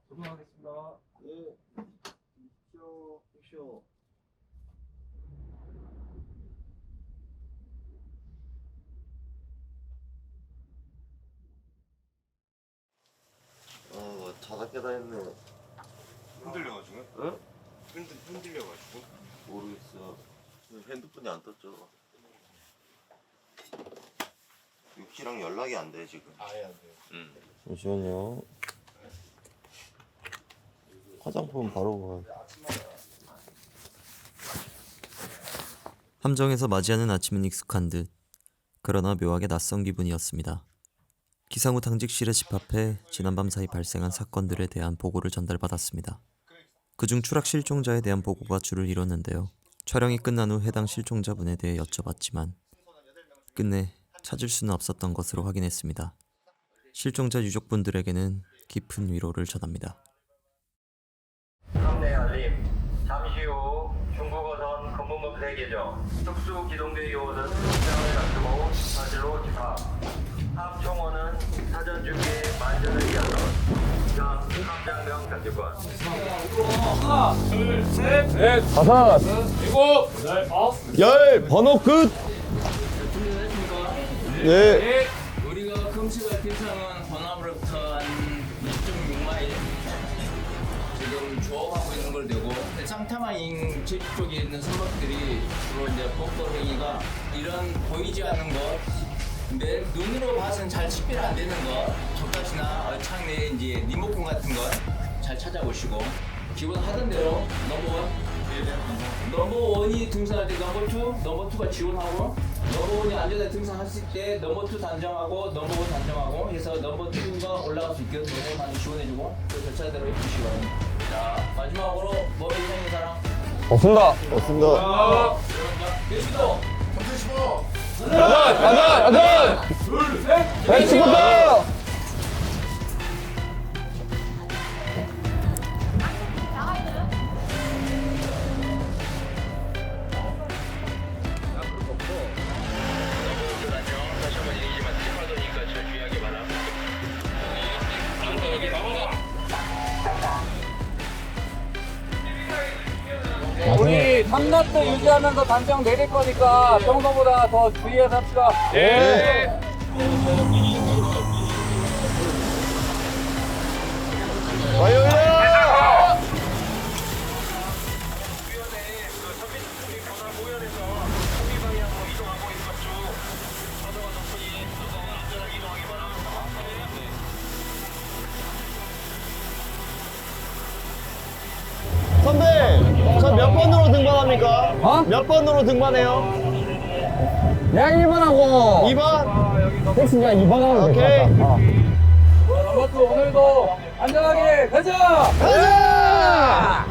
조심하겠습니다. 네. 쇼. 자다 깨다 했네. 흔들려가지고? 응? 흔들려가지고? 모르겠어. 핸드폰이 안 떴죠. 유키랑 연락이 안 돼 지금. 아예 안 돼요. 잠시만요. 화장품 바로 가. 함정에서 맞이하는 아침은 익숙한 듯 그러나 묘하게 낯선 기분이었습니다. 기상 후 당직실에 집합해 지난밤 사이 발생한 사건들에 대한 보고를 전달받았습니다. 그중 추락 실종자에 대한 보고가 주를 이뤘는데요. 촬영이 끝난 후 해당 실종자분에 대해 여쭤봤지만 끝내 찾을 수는 없었던 것으로 확인했습니다. 실종자 유족분들에게는 깊은 위로를 전합니다. 선내 알림. 잠시 후 중국어선 검문법 3개죠. 특수기동대 요원은 입장을 앞두고 사실로 집합. 합총원은 사전 준비 만전을 위하여 현 함장명 장직권. 하나, 둘, 셋, 넷, 다섯, 일곱, 여덟, 아홉. 열, 번호 끝. 네. 우리가 금시가 대상은 번화부로부터 한 2.6마일 지금 조업하고 있는 걸 되고 쌍타마잉 제주 쪽에 있는 선박들이 주로 이제 복도행위가 이런 보이지 않는 것, 내 눈으로 봐서는 잘 식별 안 되는 것, 적다시나 창 내에 이제 리모컨 같은 것 잘 찾아보시고 기본 하던 대로 넘버1이 등산할 때 넘버2, 넘버2가 지원하고 넘버1이 안전에 등산했을 때 넘버2 단정하고 넘버1 단정하고 해서 넘버2가 올라갈 수 있게 많이 지원해주고 그 절차대로 해주시기 바랍니다. 자, 마지막으로 뭐 있는 사람? 없습니다. 없습니다. 계시도 가자. 둘, 셋. 백수부터. 우리 3나트 유지하면서 단정 내릴 거니까 평소보다 더 주의해서 합시다. 네. 와요야. 선배, 저 몇 번으로 등반합니까? 몇 번으로 등반해요? 내가 1번하고 2번? 택시가 2번하고 오케이. 넘버투 오늘도 안전하게 가자! 가자!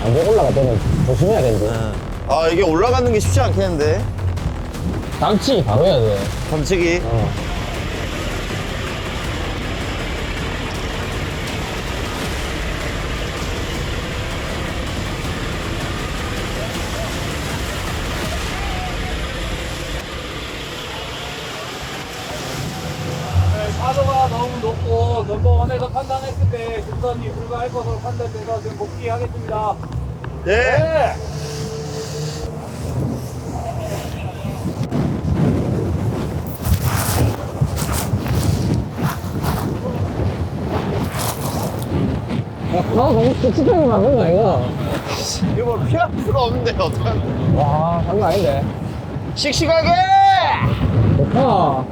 안돼 올라가면 조심해야 되는데. 아, 이게 올라가는 게 쉽지 않겠는데? 당치 바로 해야 돼. 덤치기. 파도가 너무 높고 넘버1에서 판단했을 때 직선이 불가할 것으로 판단돼서 지금 복귀하겠습니다. 네. 야, 파도 너무 촉촉하게 만든 거 아이가? 이거 뭐 피할 수가 없는데, 어떡하냐. 와, 장난 아닌데. 씩씩하게! 좋다.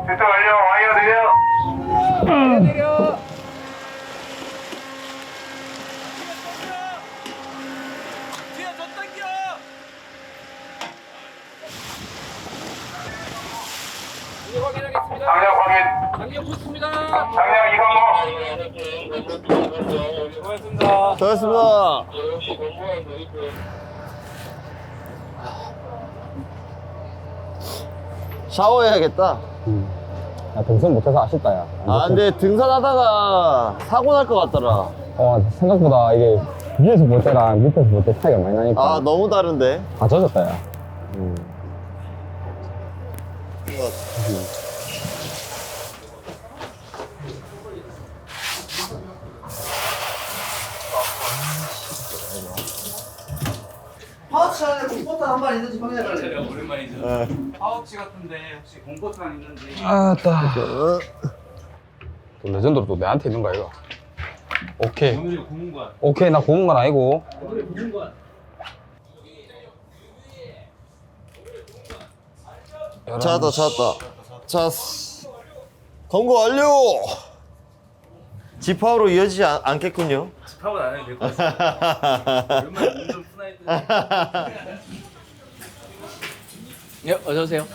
세트 완료. 와이어 내려. 내려. 당력 확인. 장력 좋습니다. 당력 이강호. 고맙습니다. 수고하셨습니다. 샤워해야겠다. 야, 등산 못해서 아쉽다, 야. 아, 근데 등산하다가 사고 날 것 같더라. 생각보다 이게 위에서 볼 때랑 밑에서 볼 때 차이가 많이 나니까. 아, 너무 다른데? 다 젖었다, 야. 파우치 안에 공포탄 한 발 있는지 확인해달래. 오랜만이죠. 네. 파우치 같은데 혹시 공포탄 있는지. 아따. 또 레전드로 또 내한테 있는 거야, 이거. 오케이. 오늘이 고문관. 오케이, 나 고문 건 아니고. 오늘이 고문관. 찾았다, 찾았다. 찾았어. 검거 완료! 집합으로 이어지지 않겠군요. 집합은 안 해도 될 것 같습니다. 오랜만에 몸좀 푸나했더니. 예, 어서 오세요.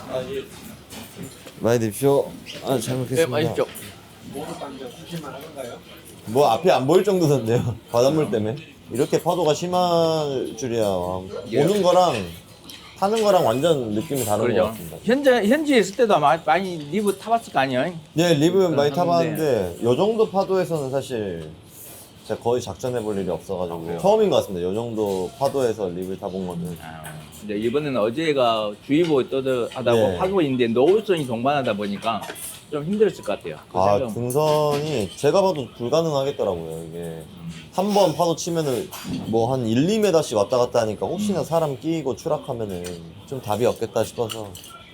많이 드십시오. 아, 잘 먹겠습니다. 네, 맛있죠. 뭐 앞이 안 보일 정도던데요. 바닷물 때문에. 이렇게 파도가 심할 줄이야. 오는 거랑 타는 거랑 완전 느낌이 다른 것 같습니다. 현지에 있을 때도 아마 많이 리브 타봤을 거 아니에요? 네, 리브 많이 탔는데. 타봤는데 이 정도 파도에서는 사실 제가 거의 작전해볼 일이 없어가지고 처음인 것 같습니다. 이 정도 파도에서 리브를 타본 거는. 근데 이번에는 어제가 주의보 떠들하다고 네. 하고 있는데 노을선이 동반하다 보니까 좀 힘들었을 것 같아요. 그 아, 생각은. 등선이 제가 봐도 불가능하겠더라고요. 이게 한 번 파도 치면은 뭐 한 1, 2m씩 왔다 갔다 하니까 혹시나 사람 끼고 추락하면은 좀 답이 없겠다 싶어서.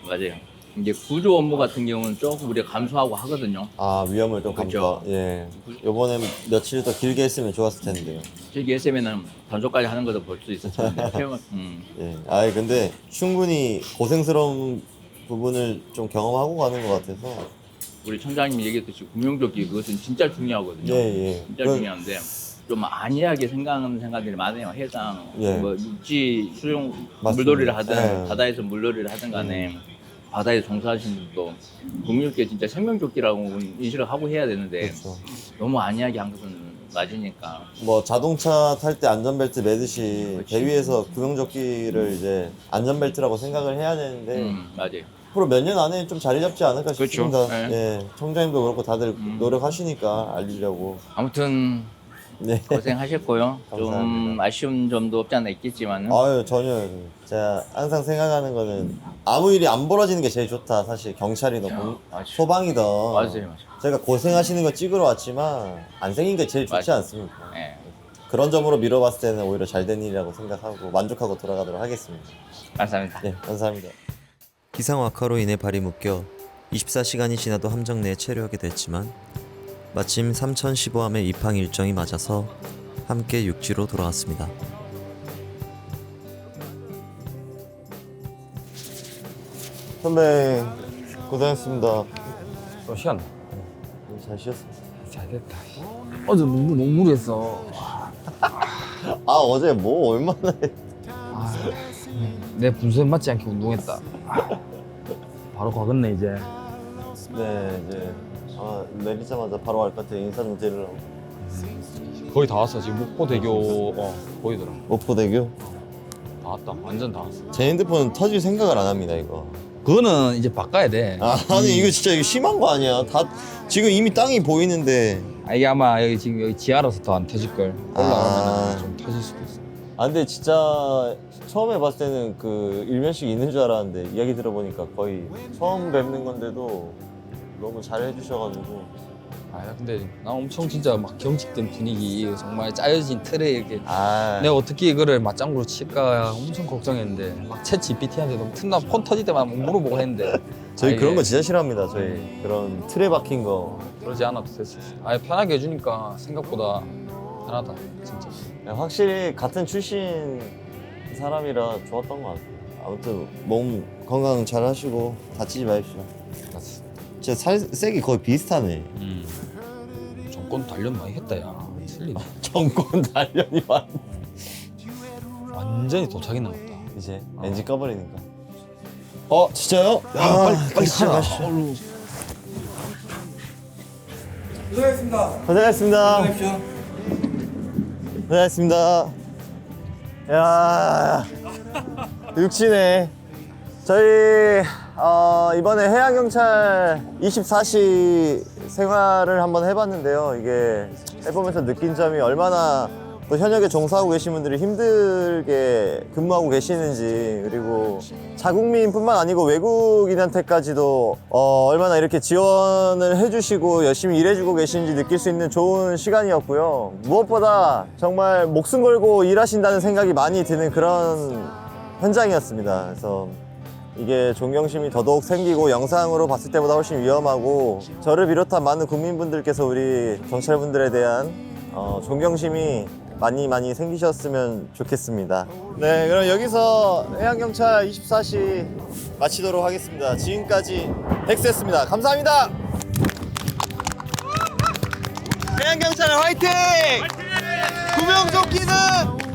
맞아요. 이제 구조 업무 같은 경우는 조금 우리가 감수하고 하거든요. 아, 위험을 좀 그렇죠. 감수하. 예. 요번에 며칠 더 길게 했으면 좋았을 텐데요. 저기 했으면은 단속까지 하는 것도 볼 수 있었을 텐데. 예. 아, 근데 충분히 고생스러운 부분을 좀 경험하고 가는 것 같아서. 우리 천장님이 얘기했듯이 구명조끼 그것은 진짜 중요하거든요. 예. 진짜 중요한데 좀 안이하게 생각하는 생각들이 많아요. 해상, 예. 뭐 육지 수영 맞습니다. 물놀이를 하든 예. 바다에서 물놀이를 하든 간에 바다에 종사하시는 분도 구명조끼 진짜 생명조끼라고 인식을 하고 해야 되는데 그렇죠. 너무 안이하게 한 것은 맞으니까. 뭐 자동차 탈 때 안전벨트 매듯이 배 위에서 구명조끼를 이제 안전벨트라고 생각을 해야 되는데 맞아요. 앞으로 몇 년 안에 좀 자리 잡지 않을까 싶습니다. 네. 예, 총장님도 그렇고 다들 노력하시니까 알리려고. 아무튼 네. 고생하셨고요. 좀 감사합니다. 아쉬운 점도 없지 않아 있겠지만은. 아유, 전혀. 제가 항상 생각하는 거는 아무 일이 안 벌어지는 게 제일 좋다. 사실 경찰이든 소방이든. 맞아요. 제가 고생하시는 거 찍으러 왔지만 안 생긴 게 제일 좋지 맞아요. 않습니까? 네. 그런 점으로 미뤄봤을 때는 오히려 잘 된 일이라고 생각하고 만족하고 돌아가도록 하겠습니다. 감사합니다. 네, 감사합니다. 기상 악화로 인해 발이 묶여 24시간이 지나도 함정 내에 체류하게 됐지만 마침 3015함의 입항 일정이 맞아서 함께 육지로 돌아왔습니다. 선배 고생했습니다. 쉬었나? 잘 쉬었습니다. 잘 됐다. 어제 너무 무리했어. 아, 어제 뭐 얼마나 했... 내 분수에 맞지 않게 운동했다. 바로 가겠네 이제. 네, 이제 내리자마자 바로 갈 것 같아요. 인사 좀 드리려고. 거의 다 왔어. 지금 목포대교 보이더라. 목포대교? 다 왔다. 완전 다 왔어. 제 핸드폰은 터질 생각을 안 합니다, 이거. 그거는 이제 바꿔야 돼. 아니 이거 진짜 이거 심한 거 아니야? 다 지금 이미 땅이 보이는데. 이게 아마 여기 지금 여기 지하라서 더 안 터질 걸. 올라가면 좀 터질 수도 있어. 아, 근데 진짜 처음에 봤을 때는 그 일면식 있는 줄 알았는데 이야기 들어보니까 거의 처음 뵙는 건데도 너무 잘 해주셔가지고. 근데 나 엄청 진짜 막 경직된 분위기, 정말 짜여진 틀에 이렇게 내가 어떻게 이거를 맞장구로 칠까 엄청 걱정했는데 막 챗 GPT한테도 틈나 폰 터질 때마다 막 물어보고 했는데 저희 그런 거 진짜 싫어합니다. 저희 그런 틀에 박힌 거. 그러지 않아도 됐어. 편하게 해주니까 생각보다 편하다 진짜. 확실히 같은 출신 사람이라 좋았던 것 같아요. 아무튼 몸 건강 잘 하시고 다치지 마십시오. 진짜 살색이 거의 비슷하네. 정권 단련 많이 했다 야. 틀리네. 정권 단련이 완전히 도착했나 보다. 이제 엔진 꺼버리니까. 진짜요? 빨리 가시죠, 가라. 가시죠. 고생하셨습니다. 고생하셨습니다. 고생하십시오. 고생하셨습니다. 야, 육지네. 저희 이번에 해양경찰 24시 생활을 한번 해봤는데요. 이게 해보면서 느낀 점이 얼마나 또 현역에 종사하고 계신 분들이 힘들게 근무하고 계시는지, 그리고 자국민뿐만 아니고 외국인한테까지도 얼마나 이렇게 지원을 해주시고 열심히 일해주고 계신지 느낄 수 있는 좋은 시간이었고요. 무엇보다 정말 목숨 걸고 일하신다는 생각이 많이 드는 그런 현장이었습니다. 그래서 이게 존경심이 더더욱 생기고 영상으로 봤을 때보다 훨씬 위험하고, 저를 비롯한 많은 국민분들께서 우리 경찰분들에 대한 존경심이 많이 생기셨으면 좋겠습니다. 네, 그럼 여기서 해양경찰 24시 마치도록 하겠습니다. 지금까지 덱스였습니다. 감사합니다. 해양경찰 화이팅! 구명조끼는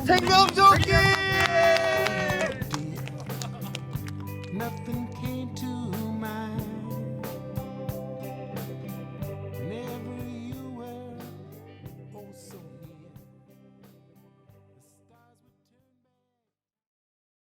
생명조끼! Nothing